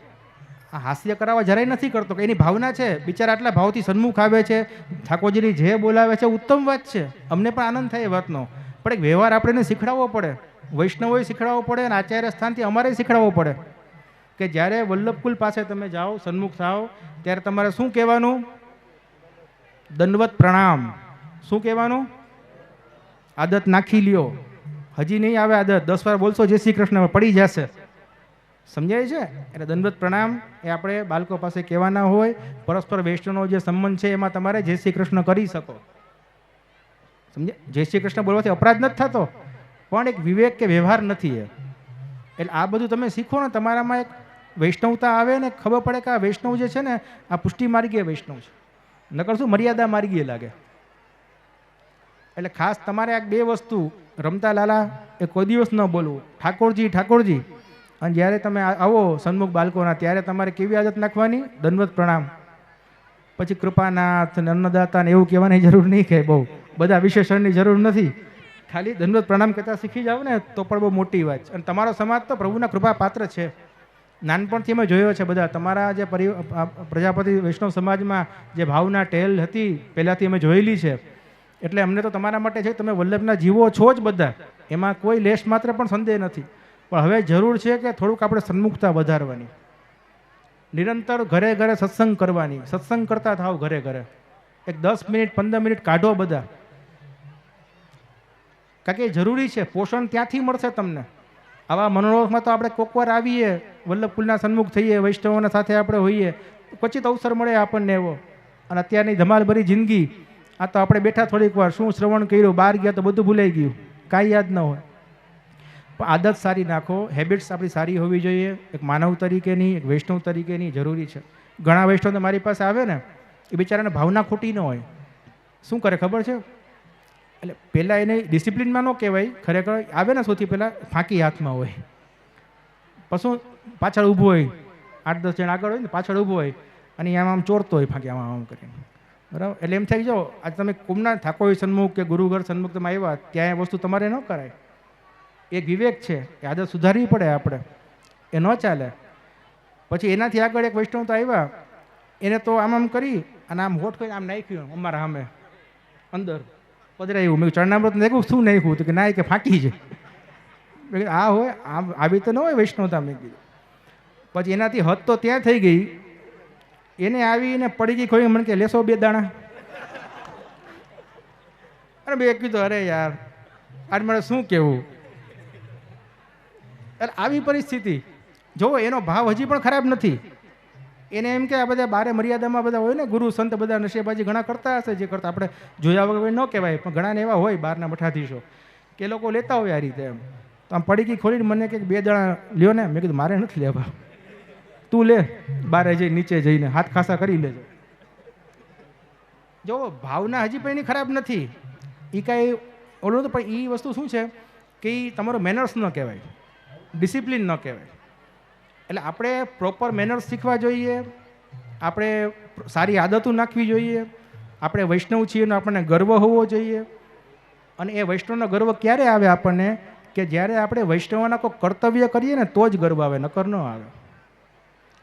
આ હાસ્ય કરાવવા જરાય નથી કરતો કે એની ભાવના છે. બિચારા આટલા ભાવથી સન્મુખ આવે છે, ઠાકોરજીની જે બોલાવે છે ઉત્તમ વાત છે, અમને પણ આનંદ થાય એ વાતનો. પણ એક વ્યવહાર આપણે એને શીખડાવવો પડે, વૈષ્ણવોએ શીખડાવવો પડે અને આચાર્ય સ્થાનથી અમારે શીખડાવવો પડે કે જ્યારે વલ્લભકુલ પાસે તમે જાઓ, સન્મુખ થાઓ, ત્યારે તમારે શું કહેવાનું? દંડવત પ્રણામ. શું કહેવાનું? આદત નાખી લ્યો. હજી નહીં આવે આદત, 10 વાર બોલશો જય શ્રી કૃષ્ણ પડી જશે. સમજાય છે? એટલે દંડવત પ્રણામ એ આપણે બાળકો પાસે કહેવાના હોય. પરસ્પર વૈષ્ણવનો જે સંબંધ છે એમાં તમારે જય શ્રી કૃષ્ણ કરી શકો. સમજે? જય શ્રી કૃષ્ણ બોલવાથી અપરાધ નથી થતો, પણ એક વિવેક કે વ્યવહાર નથી એ. એટલે આ બધું તમે શીખો ને, તમારામાં એક વૈષ્ણવતા આવે ને ખબર પડે કે આ વૈષ્ણવ જે છે ને આ પુષ્ટિ માર્ગીય વૈષ્ણવ છે, નકર શું મર્યાદા માર્ગીય લાગે. એટલે ખાસ તમારે આ 2 વસ્તુ, રમતા લાલા એ કોઈ દિવસ ન બોલવું, ઠાકોરજી ઠાકોરજી. અને જ્યારે તમે આવો સન્મુખ બાળકોના, ત્યારે તમારે કેવી આદત નાખવાની? દંડવત પ્રણામ. પછી કૃપાનાથ ને અન્નદાતા ને એવું કહેવાની જરૂર નહીં કે બહુ બધા વિશેષણની જરૂર નથી. ખાલી દંડવત પ્રણામ કરતા શીખી જાવ ને તો પણ બહુ મોટી વાત છે. અને તમારો સમાજ તો પ્રભુના કૃપા પાત્ર છે. નાનપણથી અમે જોયો છે બધા તમારા જે પ્રજાપતિ વૈષ્ણવ સમાજમાં જે ભાવના ટેલ હતી પહેલાંથી અમે જોયેલી છે. એટલે અમને તો તમારા માટે છે, તમે વલ્લભના જીવો છો જ બધા, એમાં કોઈ લેશ માત્ર પણ સંદેહ નથી. પણ હવે જરૂર છે કે થોડુંક આપણે સન્મુખતા વધારવાની, નિરંતર ઘરે ઘરે સત્સંગ કરવાની. સત્સંગ કરતા થાવ ઘરે ઘરે. એક 10 મિનિટ 15 મિનિટ કાઢો બધા, કારણ કે એ જરૂરી છે. પોષણ ત્યાંથી મળશે તમને. આવા મનોરથમાં તો આપણે કોકવાર આવીએ, વલ્લભકુલના સન્મુખ થઈએ, વૈષ્ણવોના સાથે આપણે હોઈએ, ક્વચિત અવસર મળે આપણને એવો. અને અત્યારની ધમાલભરી જિંદગી, આ તો આપણે બેઠા થોડીક વાર શું શ્રવણ કર્યું, બહાર ગયા તો બધું ભૂલાઈ ગયું, કાંઈ યાદ ન હોય. પણ આદત સારી નાખો, હેબિટ્સ આપણી સારી હોવી જોઈએ. એક માનવ તરીકેની, એક વૈષ્ણવ તરીકેની જરૂરી છે. ઘણા વૈષ્ણવ તો મારી પાસે આવે ને, એ બિચારાને ભાવના ખોટી ન હોય. શું કરે ખબર છે? એટલે પહેલાં એને ડિસિપ્લિનમાં ન કહેવાય, ખરેખર આવે ને સૌથી પહેલાં ફાંકી હાથમાં હોય, પછી પાછળ ઊભો હોય, 8-10 જણ આગળ હોય ને પાછળ ઊભો હોય અને આમ આમ ચોરતો હોય ફાંકી આમ આમ કરીને. બરાબર? એટલે એમ થાય જો આજે તમે કુમના ઠાકોર સન્મુખ કે ગુરુઘર સન્મુખ તમે આવ્યા, ત્યાં એ વસ્તુ તમારે ન કરાય. એક વિવેક છે, એ આદત સુધારવી પડે આપણે, એ ન ચાલે. પછી એનાથી આગળ એક વૈષ્ણવ તો આવ્યા, એને તો આમ આમ કરી અને આમ હોઠ કરીને આમ નાખ્યું અમારા સામે અંદર પધરાયું. મેં ચરણામૃત નાખ્યું, શું નાખ્યું? તો કે ના, કે ફાંકી છે. આ હોય આમ, આવી તો ન હોય વૈષ્ણવતા. મેં કીધું પછી એનાથી હદ તો ત્યાં થઈ ગઈ, એને આવીને પડી ગઈ ખોઈ. મને કે લેશો 2 દાણા? અરે મેં કીધું અરે યાર આજ મારે શું કહેવું. એટલે આવી પરિસ્થિતિ જો, એનો ભાવ હજી પણ ખરાબ નથી. એને એમ કે આ બધા બારે મર્યાદામાં બધા હોય ને, ગુરુ સંત બધા નશેબાજી ઘણા કરતા હશે, જે કરતા આપણે જોયા વગર ન કહેવાય, પણ ઘણાને એવા હોય બહારના મઠાધીશો કે લોકો લેતા હોય આ રીતે. એમ તો આમ પડી ગઈ ખોલીને મને કે 2 દાણા લ્યો ને. મેં કીધું મારે નથી લેવા, તું લે, બારે જઈ નીચે જઈને હાથ ખાસા કરી લેજો. જો ભાવના હજી પણ એની ખરાબ નથી, એ કાંઈ ઓલું તો, પણ એ વસ્તુ શું છે કે એ તમારો મેનર્સ ન કહેવાય, ડિસિપ્લિન ન કહેવાય. એટલે આપણે પ્રોપર મેનર્સ શીખવા જોઈએ, આપણે સારી આદતો નાખવી જોઈએ. આપણે વૈષ્ણવ છીએ અને આપણને ગર્વ હોવો જોઈએ. અને એ વૈષ્ણવનો ગર્વ ક્યારે આવે આપણને કે જ્યારે આપણે વૈષ્ણવના કોઈ કર્તવ્ય કરીએ ને તો જ ગર્વ આવે, નકર ન આવે.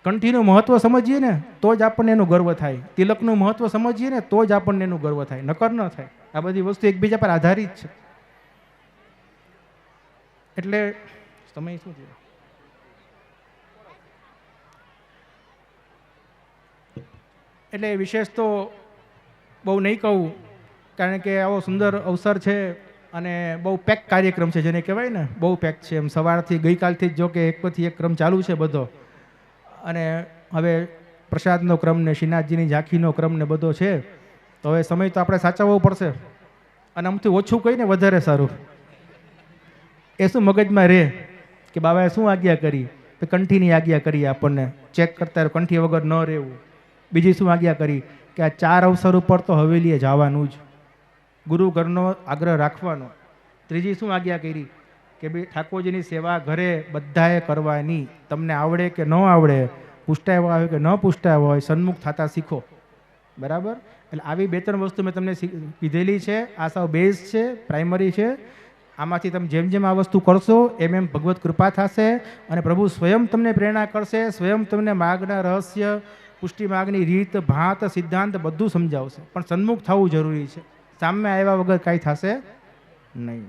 કંઠીનું મહત્ત્વ સમજીએ ને તો જ આપણને એનું ગર્વ થાય, તિલકનું મહત્ત્વ સમજીએ ને તો જ આપણને એનું ગર્વ થાય, નકર ન થાય. આ બધી વસ્તુ એકબીજા પર આધારિત છે. એટલે સમય શું છે? એટલે વિશેષ તો બહુ નહીં કહું, કારણ કે આવો સુંદર અવસર છે અને બહુ પેક કાર્યક્રમ છે, જેને કહેવાય ને બહુ પેક છે. એમ સવારથી ગઈકાલથી જ જો કે એક પછી એક ક્રમ ચાલુ છે બધો, અને હવે પ્રસાદનો ક્રમ ને શ્રીનાથજીની ઝાંખીનો ક્રમ ને બધો છે. તો હવે સમય તો આપણે સાચવવો પડશે, અને આમથી ઓછું કહીને વધારે સારું. એ શું મગજમાં રહે કે બાબાએ શું આજ્ઞા કરી, તો કંઠીની આજ્ઞા કરી આપણને, ચેક કરતા કંઠી વગર ન રહેવું. બીજી શું આજ્ઞા કરી કે આ 4 અવસર ઉપર તો હવેલીએ જવાનું જ, ગુરુ ઘરનો આગ્રહ રાખવાનો. ત્રીજી શું આજ્ઞા કરી કે ભાઈ ઠાકોરજીની સેવા ઘરે બધાએ કરવાની, તમને આવડે કે ન આવડે, પૂછતાય આવે કે ન પૂછતા હોય, સન્મુખ થતા શીખો. બરાબર? એટલે આવી 2-3 વસ્તુ મેં તમને કીધેલી છે. આ સાવ બેઝ છે, પ્રાઇમરી છે. આમાંથી તમે જેમ જેમ આ વસ્તુ કરશો એમ એમ ભગવત કૃપા થશે, અને પ્રભુ સ્વયં તમને પ્રેરણા કરશે, સ્વયં તમને માર્ગના રહસ્ય, પુષ્ટિ માર્ગની રીત, ભાત, સિદ્ધાંત બધું સમજાવશે. પણ સન્મુખ થવું જરૂરી છે, સામે આવ્યા વગર કાંઈ થશે નહીં.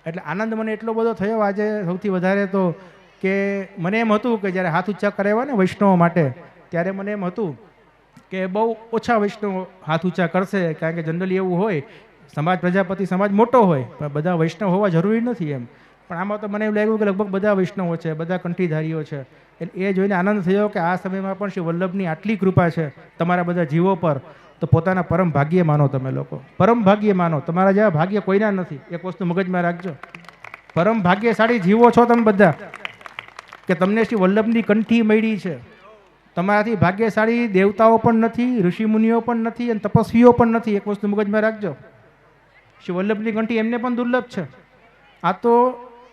એટલે આનંદ મને એટલો બધો થયો આજે, સૌથી વધારે તો કે મને એમ હતું કે જ્યારે હાથ ઊંચા કરાવ્યા ને વૈષ્ણવો માટે, ત્યારે મને એમ હતું કે બહુ ઓછા વૈષ્ણવો હાથ ઊંચા કરશે, કારણ કે જનરલી એવું હોય સમાજ, પ્રજાપતિ સમાજ મોટો હોય પણ બધા વૈષ્ણવ હોવા જરૂરી નથી એમ. પણ આમાં તો મને એવું લાગ્યું કે લગભગ બધા વૈષ્ણવો છે, બધા કંઠીધારીઓ છે. એટલે એ જોઈને આનંદ થયો કે આ સમયમાં પણ શ્રી વલ્લભની આટલી કૃપા છે તમારા બધા જીવો પર, તો પોતાના પરમ ભાગ્ય માનો. તમે લોકો પરમ ભાગ્ય માનો, તમારા જેવા ભાગ્ય કોઈના નથી. એક વસ્તુ મગજમાં રાખજો, પરમ ભાગ્યશાળી જીવો છો તમે બધા, કે તમને શ્રી વલ્લભની કંઠી મળી છે. તમારાથી ભાગ્યશાળી દેવતાઓ પણ નથી, ઋષિમુનિઓ પણ નથી, અને તપસ્વીઓ પણ નથી. એક વસ્તુ મગજમાં રાખજો, શ્રી વલ્લભની કંઠી એમને પણ દુર્લભ છે. આ તો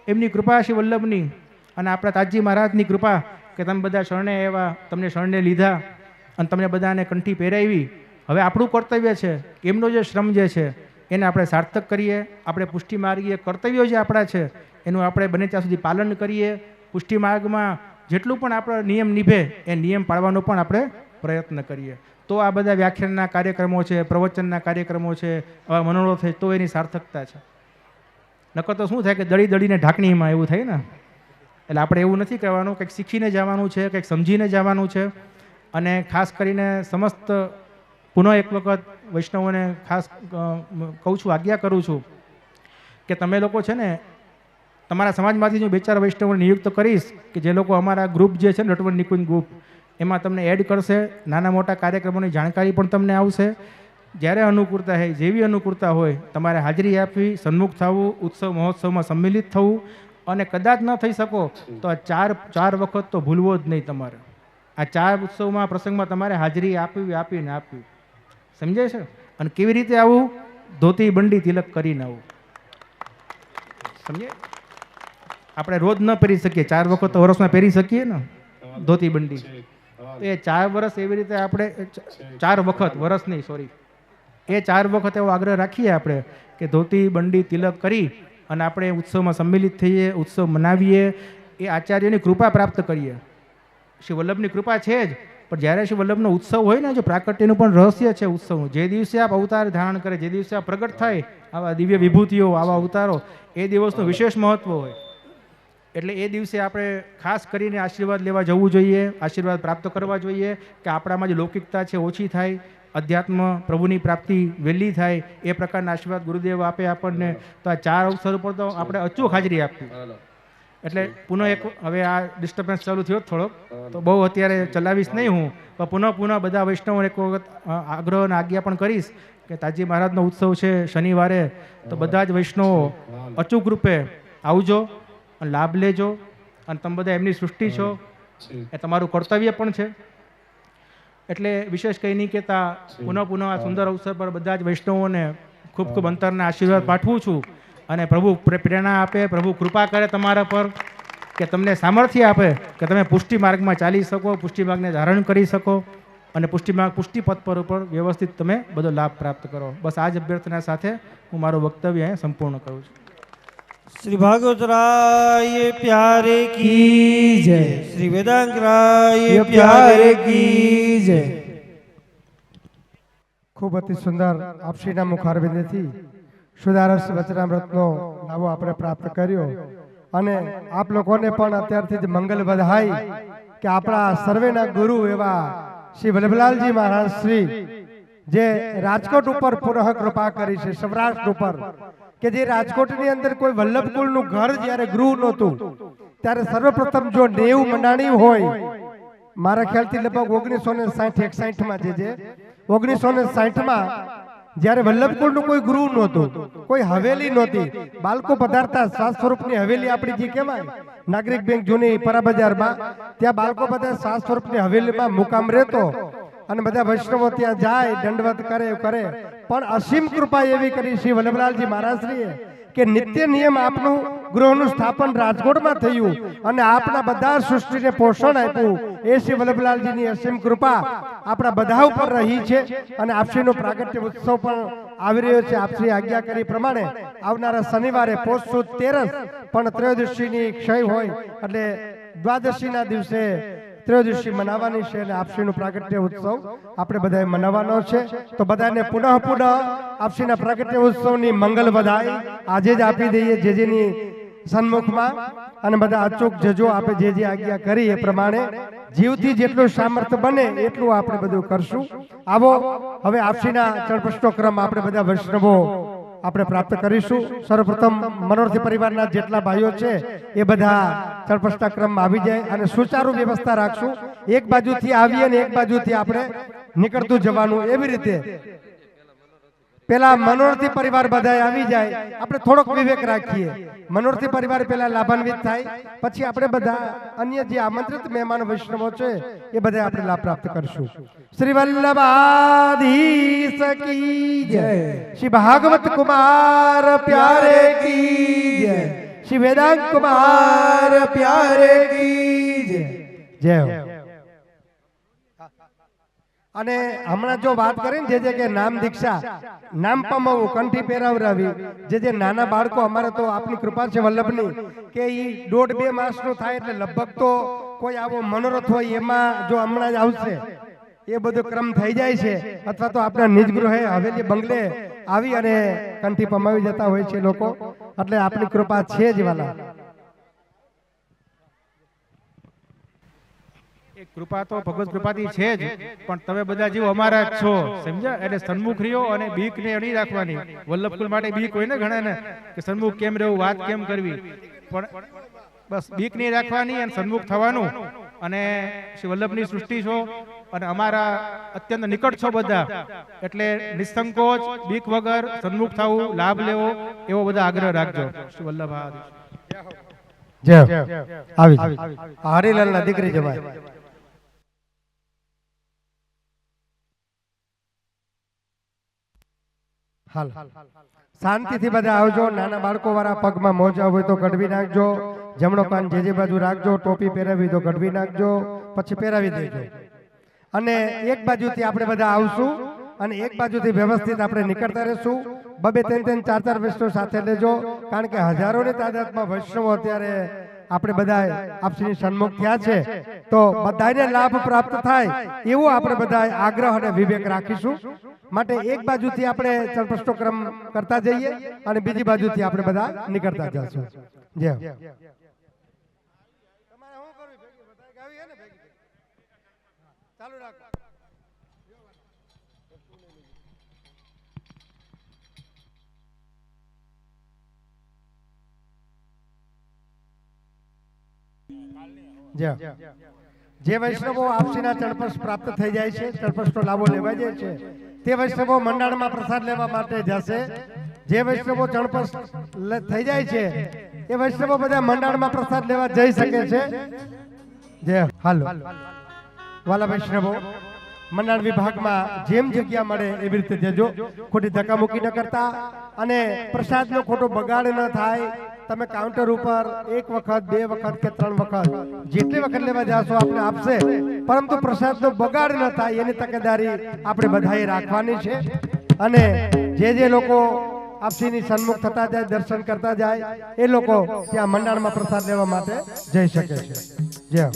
એમની કૃપા શ્રી વલ્લભની, અને આપણા તાજી મહારાજની કૃપા કે તમે બધા શરણે આવ્યા, તમને શરણે લીધા અને તમને બધાને કંઠી પહેરાવી. હવે આપણું કર્તવ્ય છે કે એમનો જે શ્રમ જે છે એને આપણે સાર્થક કરીએ, આપણે પુષ્ટિ માર્ગીય કર્તવ્યો જે આપણા છે એનું આપણે બને ત્યાં સુધી પાલન કરીએ. પુષ્ટિ માર્ગમાં જેટલું પણ આપણો નિયમ નિભે એ નિયમ પાળવાનો પણ આપણે પ્રયત્ન કરીએ. તો આ બધા વ્યાખ્યાનના કાર્યક્રમો છે, પ્રવચનના કાર્યક્રમો છે, આવા મનોરથ છે, તો એની સાર્થકતા છે. નકર તો શું થાય કે દળી દળીને ઢાંકણીમાં એવું થાય ને. એટલે આપણે એવું નથી કહેવાનું, કંઈક શીખીને જવાનું છે, કંઈક સમજીને જવાનું છે. અને ખાસ કરીને સમસ્ત પુનઃ એક વખત વૈષ્ણવોને ખાસ કહું છું, આજ્ઞા કરું છું કે તમે લોકો છે ને તમારા સમાજમાંથી જો 2-4 વૈષ્ણવોને નિયુક્ત કરીશ કે જે લોકો અમારા ગ્રુપ જે છે ને નટવર નિકુંજ ગ્રુપ, એમાં તમને એડ કરશે. નાના મોટા કાર્યક્રમોની જાણકારી પણ તમને આવશે. જ્યારે અનુકૂળતા હોય, જેવી અનુકૂળતા હોય, તમારે હાજરી આપવી, સન્મુખ થવું, ઉત્સવ મહોત્સવમાં સંમિલિત થવું. અને કદાચ ન થઈ શકો તો આ 4 વખત તો ભૂલવો જ નહીં તમારે. આ 4 ઉત્સવમાં પ્રસંગમાં તમારે હાજરી આપીને આપવી. સમજાય છે? અને કેવી રીતે આવું? ધોતી બંડી તિલક કરીને આવું. સમજે? આપણે રોજ ન પહેરી શકીએ, 4 વખત તો વર્ષમાં પહેરી શકીએ ને ધોતી બંડી. એ 4 વર્ષ એવી રીતે આપણે 4 વખત, વર્ષ નહીં સોરી, એ 4 વખત એવો આગ્રહ રાખીએ આપણે કે ધોતી બંડી તિલક કરી અને આપણે ઉત્સવમાં સંમિલિત થઈએ, ઉત્સવ મનાવીએ, એ આચાર્યની કૃપા પ્રાપ્ત કરીએ. શ્રી વલ્લભની કૃપા છે જ, પણ જ્યારે શ્રી વલ્લભનો ઉત્સવ હોય ને, જો પ્રાકટ્યનું પણ રહસ્ય છે ઉત્સવનું, જે દિવસે આપ અવતાર ધારણ કરે, જે દિવસે આ પ્રગટ થાય આવા દિવ્ય વિભૂતિઓ, આવા અવતારો, એ દિવસનું વિશેષ મહત્વ હોય. એટલે એ દિવસે આપણે ખાસ કરીને આશીર્વાદ લેવા જવું જોઈએ, આશીર્વાદ પ્રાપ્ત કરવા જોઈએ કે આપણામાં જે લૌકિકતા છે ઓછી થાય, અધ્યાત્મ પ્રભુની પ્રાપ્તિ વહેલી થાય, એ પ્રકારના આશીર્વાદ ગુરુદેવ આપે આપણને. તો આ 4 અવસર ઉપર તો આપણે અચૂક હાજરી આપવી. એટલે પુનઃ એક, હવે આ ડિસ્ટર્બન્સ ચાલુ થયો થોડોક, તો બહુ અત્યારે ચલાવીશ નહીં હું, પણ પુનઃ બધા વૈષ્ણવોને એક વખત આગ્રહ અને આજ્ઞા પણ કરીશ કે તાજી મહારાજનો ઉત્સવ છે શનિવારે, તો બધા જ વૈષ્ણવો અચૂક રૂપે આવજો અને લાભ લેજો. અને તમે બધા એમની સૃષ્ટિ છો, એ તમારું કર્તવ્ય પણ છે. એટલે વિશેષ કંઈ નહીં કહેતા, પુનઃ આ સુંદર અવસર પર બધા જ વૈષ્ણવોને ખૂબ ખૂબ અંતરના આશીર્વાદ પાઠવું છું. અને પ્રભુ પ્રેરણા આપે, પ્રભુ કૃપા કરે તમારા પર, કે તમને સામર્થ્ય આપે કે તમે પુષ્ટિ માર્ગમાં ચાલી શકો, પુષ્ટિ માર્ગને ધારણ કરી શકો અને પુષ્ટિપથ પર ઉપર વ્યવસ્થિત તમે બધો લાભ પ્રાપ્ત કરો. બસ આ જ અભ્યર્થના સાથે હું મારું વક્તવ્ય અહીંયા સંપૂર્ણ કરું છું. श्री भागवत राय प्यारे की जय, श्री वेदांत राय प्यारे की जय. ખૂબ અતિ સુંદર આપશ્રીના મુખારવિંદથી સુધારસ વચનામૃતનો લાભો આપણે પ્રાપ્ત કર્યો અને આપ લોકોને પણ અત્યારથી જ મંગલ વધાય કે આપણા સર્વેના ગુરુ એવા શ્રી વલ્લભલાલજી મહારાજ શ્રી જે રાજકોટ ઉપર પુનઃ કૃપા કરી છે, સૌરાષ્ટ્ર ઉપર, કે જે રાજકોટની અંદર કોઈ વલ્લભકુળનું ઘર જ્યારે ગૃહ નહોતું ત્યારે સર્વપ્રથમ જો 90 મંડાણી હોય, મારા ખ્યાલથી લગભગ 1960-61માં જે 1960માં જ્યારે વલ્લભકુળનું કોઈ ગૃહ નહોતું, કોઈ હવેલી નહોતી, બાળકો પધારતા શ્વાસ સ્વરૂપની હવેલી આપણી જે કહેવાય નાગરિક બેંક જૂની પરા બજારમાં, ત્યાં બાળકો બધા શ્વાસ સ્વરૂપની હવેલીમાં મુકામ રહેતો અને બધા વૈષ્ણવો ત્યાં જાય, દંડવત કરે. પણ અસીમ કૃપા એવી કરી શ્રી વલ્લભલાલજી મહારાજશ્રીએ કે નિત્ય નિયમ આપનું ગૃહનું સ્થાપન રાજકોટમાં થયું અને આપના બધા સૃષ્ટિને પોષણ આપ્યું. એ શ્રી વલ્લભલાલજીની અસીમ કૃપા આપણા બધા ઉપર રહી છે અને આપશ્રીનો પ્રાગટ્ય ઉત્સવ પણ આવી રહ્યો છે. આપશ્રી આજ્ઞા કરી પ્રમાણે આવનારા શનિવારે પોષ સુદ 13 પણ ત્રયોદશીની ક્ષય હોય એટલે દ્વાદશીના દિવસે ત્રયોદશી મનાવવાની છે અને આપશ્રીનો પ્રાગટ્ય ઉત્સવ આપણે બધાએ મનાવવાનો છે. તો બધાને પુનઃ આપશ્રીના પ્રાગટ્ય ઉત્સવની મંગલ વધાઈ આજે જ આપી દઈએ જેની સન્મુખમાં અને બધા અચૂક જજો આપે જે આજ્ઞા કરી એ પ્રમાણે જીવથી જેટલું સામર્થ્ય બને એટલું આપણે બધું કરશું. આવો હવે આપશ્રીના ચણપષ્ટો ક્રમ આપણે બધા વૈષ્ણવો આપણે પ્રાપ્ત કરીશું. સર્વપ્રથમ મનોરથી પરિવારના જેટલા ભાઈઓ છે એ બધા ચણપષ્ટા ક્રમમાં આવી જાય અને સુચારુ વ્યવસ્થા રાખશું. એક બાજુથી આવીએ અને એક બાજુથી આપણે નીકળતું જવાનું, એવી રીતે પેલા મનોરથી પરિવાર બધા આવી જાય, આપણે થોડોક વિવેક રાખીએ. મનોરથી પરિવાર પેલા લાભાન્વિત થાય, પછી આપણે બધા અન્ય જે આમંત્રિત મહેમાન વૈષ્ણવો છે એ બધા આપણે લાભ પ્રાપ્ત કરશું. શ્રી વલ્લભાધીશ કી જય, શ્રી ભાગવત કુમાર પ્યારે કી જય, શ્રી વેદાંત કુમાર પ્યારે કી જય. જય હો. અને હમણાં જો વાત કરીને જે કે નામ દીક્ષા, નામ પમાવવું, કંઠી પહેરાવરાવી, જે નાના બાળકો, અમારે તો આપની કૃપા છે વલ્લભની કે ઈ 1.5-2 માસનું થાય એટલે લગભગ તો કોઈ આવો મનોરથ હોય એમાં જો હમણાં જ આવશે એ બધો ક્રમ થઈ જાય છે, અથવા તો આપણા નિજ ગૃહે હવેલી બંગલે આવી અને કંઠી પમાવી જતા હોય છે લોકો. એટલે આપની કૃપા છે જ વાલા. કૃપા તો ભગવત કૃપાથી છે જ, પણ તમે બધા જીવ અમારા જ છો, સમજ્યા? એટલે સન્મુખ રહ્યો અને બીક ને નહીં રાખવાની. વલ્લભકુલ માટે બીક હોય ને ઘણા ને કે સન્મુખ કેમ રહેવું, વાત કેમ કરવી, પણ બસ બીક નહીં રાખવાની અને સન્મુખ થવાનું. અને શ્રી વલ્લભની સૃષ્ટિ છો અને અમારા અત્યંત નિકટ છો બધા, એટલે નિસંકોચ બીક વગર સન્મુખ થવું, લાભ લેવો એવો બધા આગ્રહ રાખજો. શ્રી વલ્લભ જય આવી હરિલાલના દીકરી જમાય. હાલ શાંતિથી બધા આવજો. નાના બાળકો વાળા પગમાં મોજા હોય તો કઢવી નાખજો, જમણો કાન જે બાજુ રાખજો, ટોપી પહેરાવી તો કઢવી નાખજો, પછી પહેરાવી દેજો. અને એક બાજુથી આપણે બધા આવશું અને એક બાજુથી વ્યવસ્થિત આપણે નીકળતા રહેશું. 2-3 4 વૈષ્ણવ સાથે લેજો, કારણ કે હજારોની તાદાદમાં વૈષ્ણવો અત્યારે આપણે બધા આપશ્રીની સન્મુખ થયા છે, તો બધાને લાભ પ્રાપ્ત થાય એવું આપણે બધા આગ્રહ અને વિવેક રાખીશું. માટે એક બાજુથી આપણે ચણપષ્ટો ક્રમ કરતા જઈએ અને બીજી બાજુથી આપણે બધા નીકળતા જશું. જય ચાલુ રાખો. જે વૈષ્ણવો આપશ્રીના ચણપષ્ટ પ્રાપ્ત થઈ જાય છે, ચણપષ્ટનો લાભો લેવા જાય છે, તે વૈષ્ણવો મંડાણમાં પ્રસાદ લેવા માટે જશે. જે વૈષ્ણવો ચણપષ્ટ થઈ જાય છે એ વૈષ્ણવો બધા મંડાણમાં પ્રસાદ લેવા જઈ શકે છે. જય હાલો વાલા વૈષ્ણવો, મંડાણ વિભાગમાં જેમ જગ્યા મળે એવી રીતે જજો, ખોટી ધક્કામુક્કી ન કરતા અને પ્રસાદનો ખોટો બગાડ ન થાય તમે કાઉન્ટર ઉપર એક વખત, બે વખત કે ત્રણ વખત જેટલી વખત લેવા જાશો આપણે આપશે, પરંતુ પ્રસાદનો બગાડ ન થાય એની તકેદારી આપણે બધાએ રાખવાની છે. અને જે લોકો આપસીની સન્મુખ થતા જાય, દર્શન કરતા જાય, એ લોકો ત્યાં મંડાણમાં પ્રસાદ લેવા માટે જઈ શકે છે. જય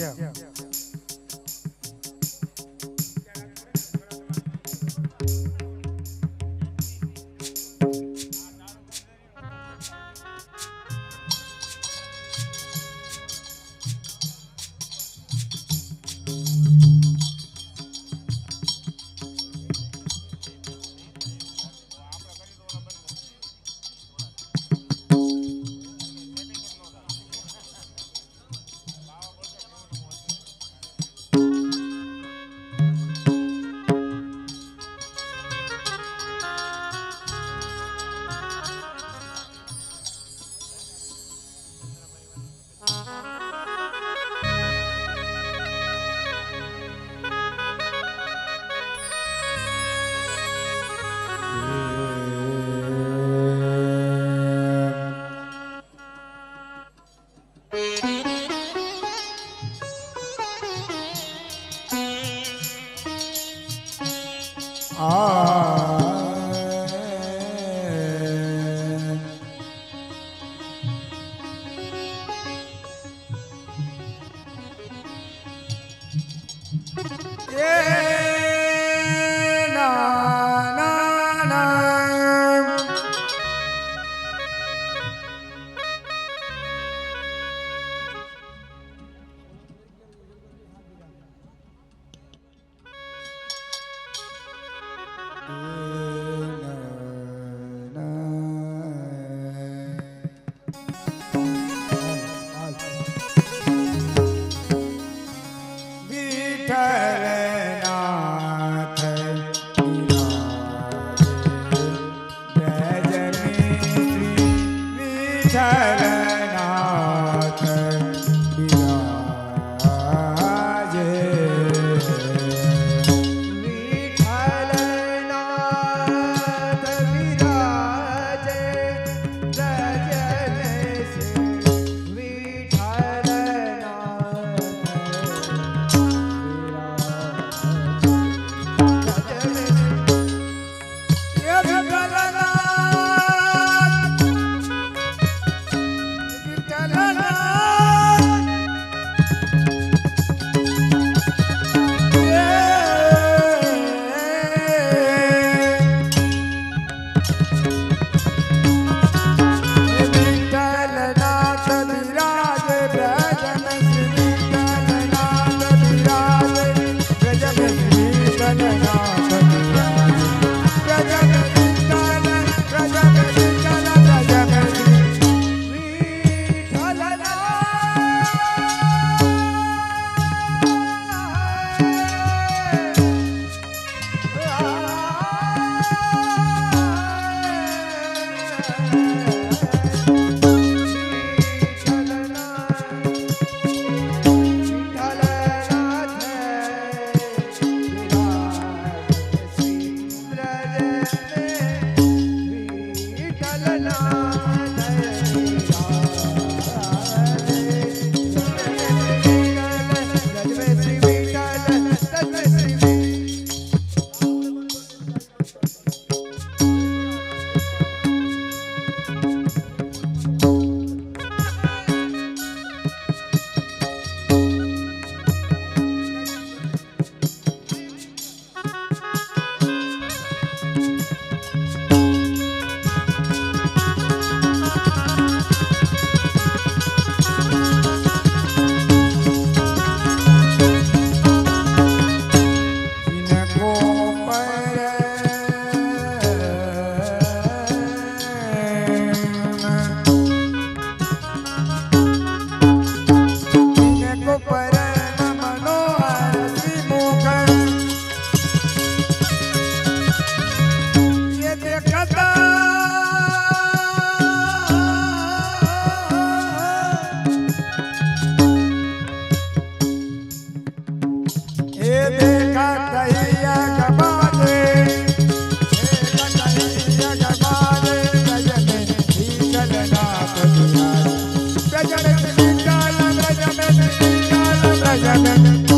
Thank you.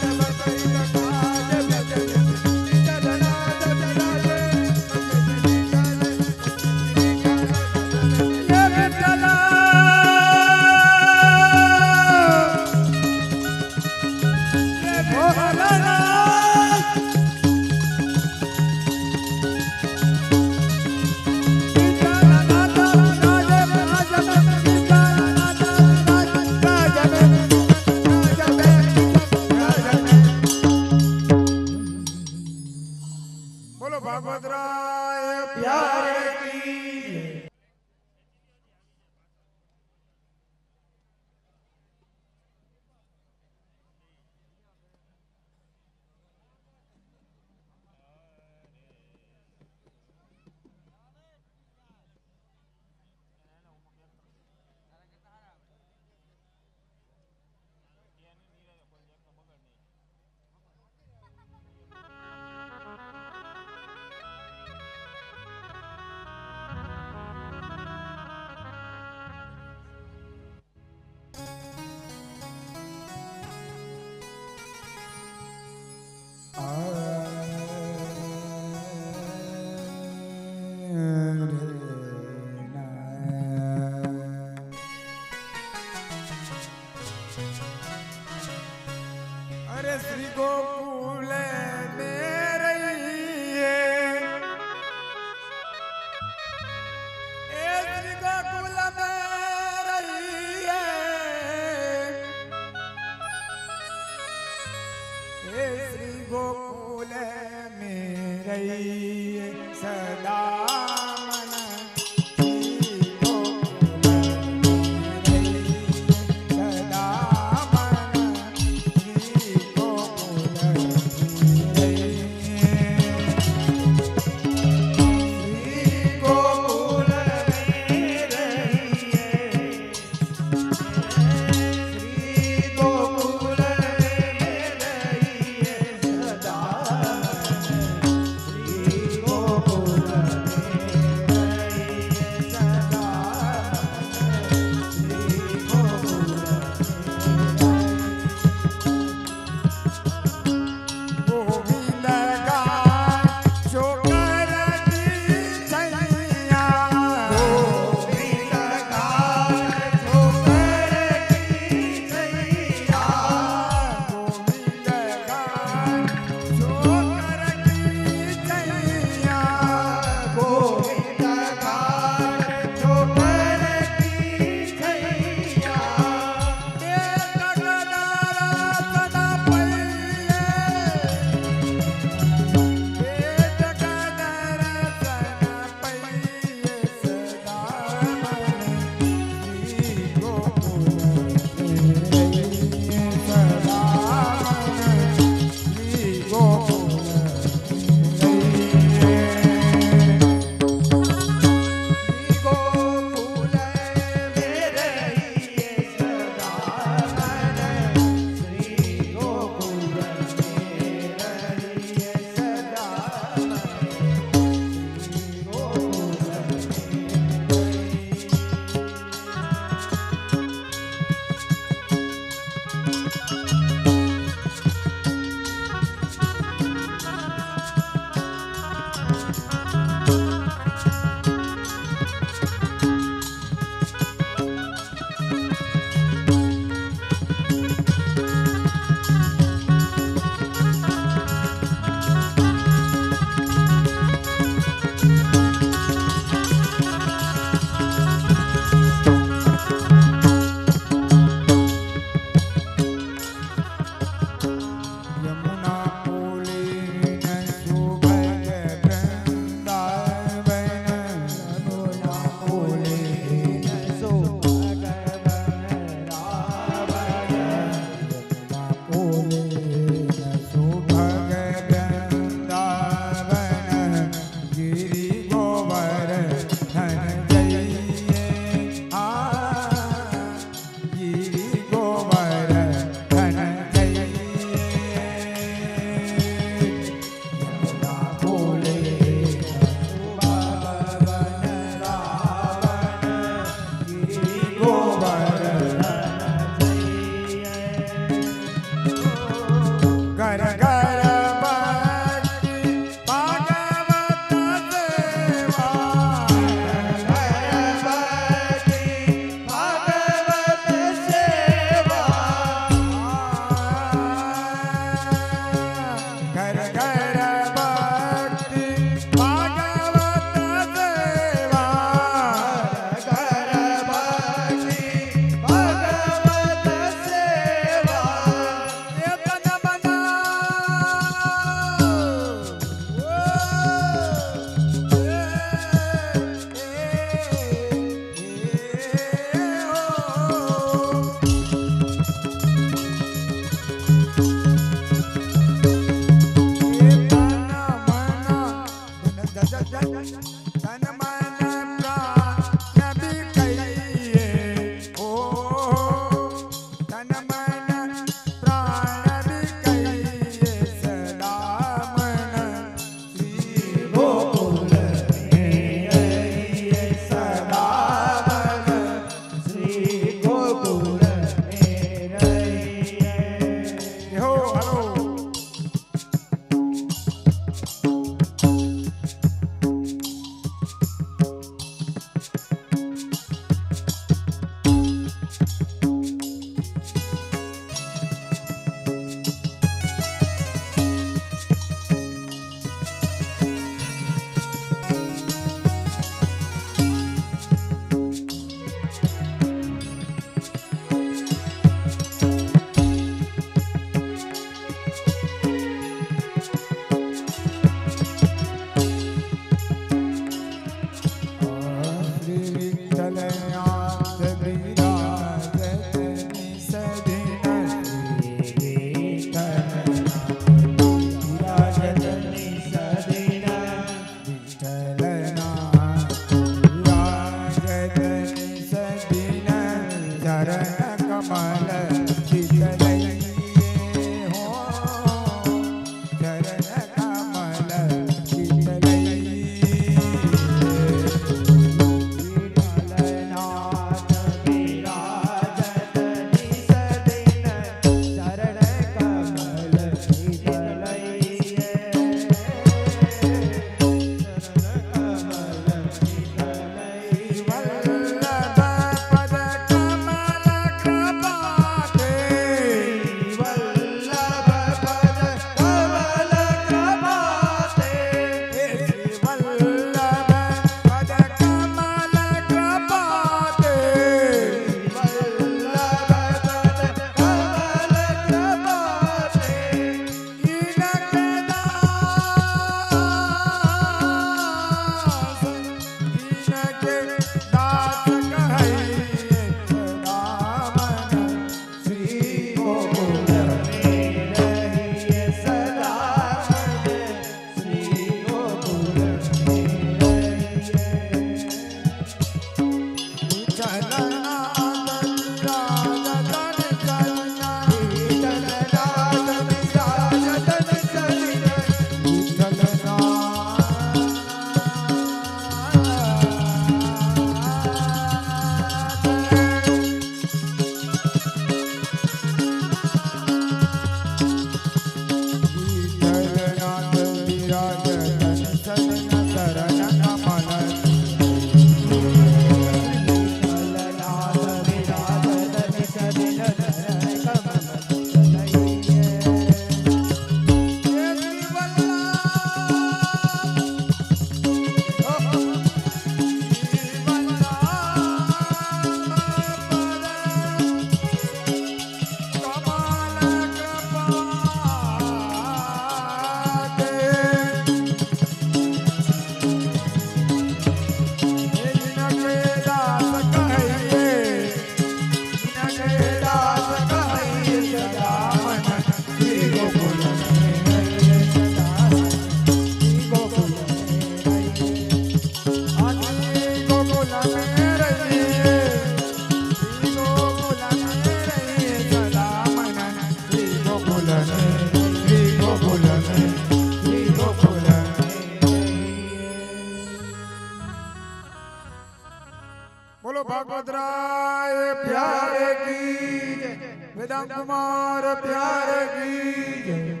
भागवतराय प्यारे की जय, वेदांत कुमार प्यारे की जय।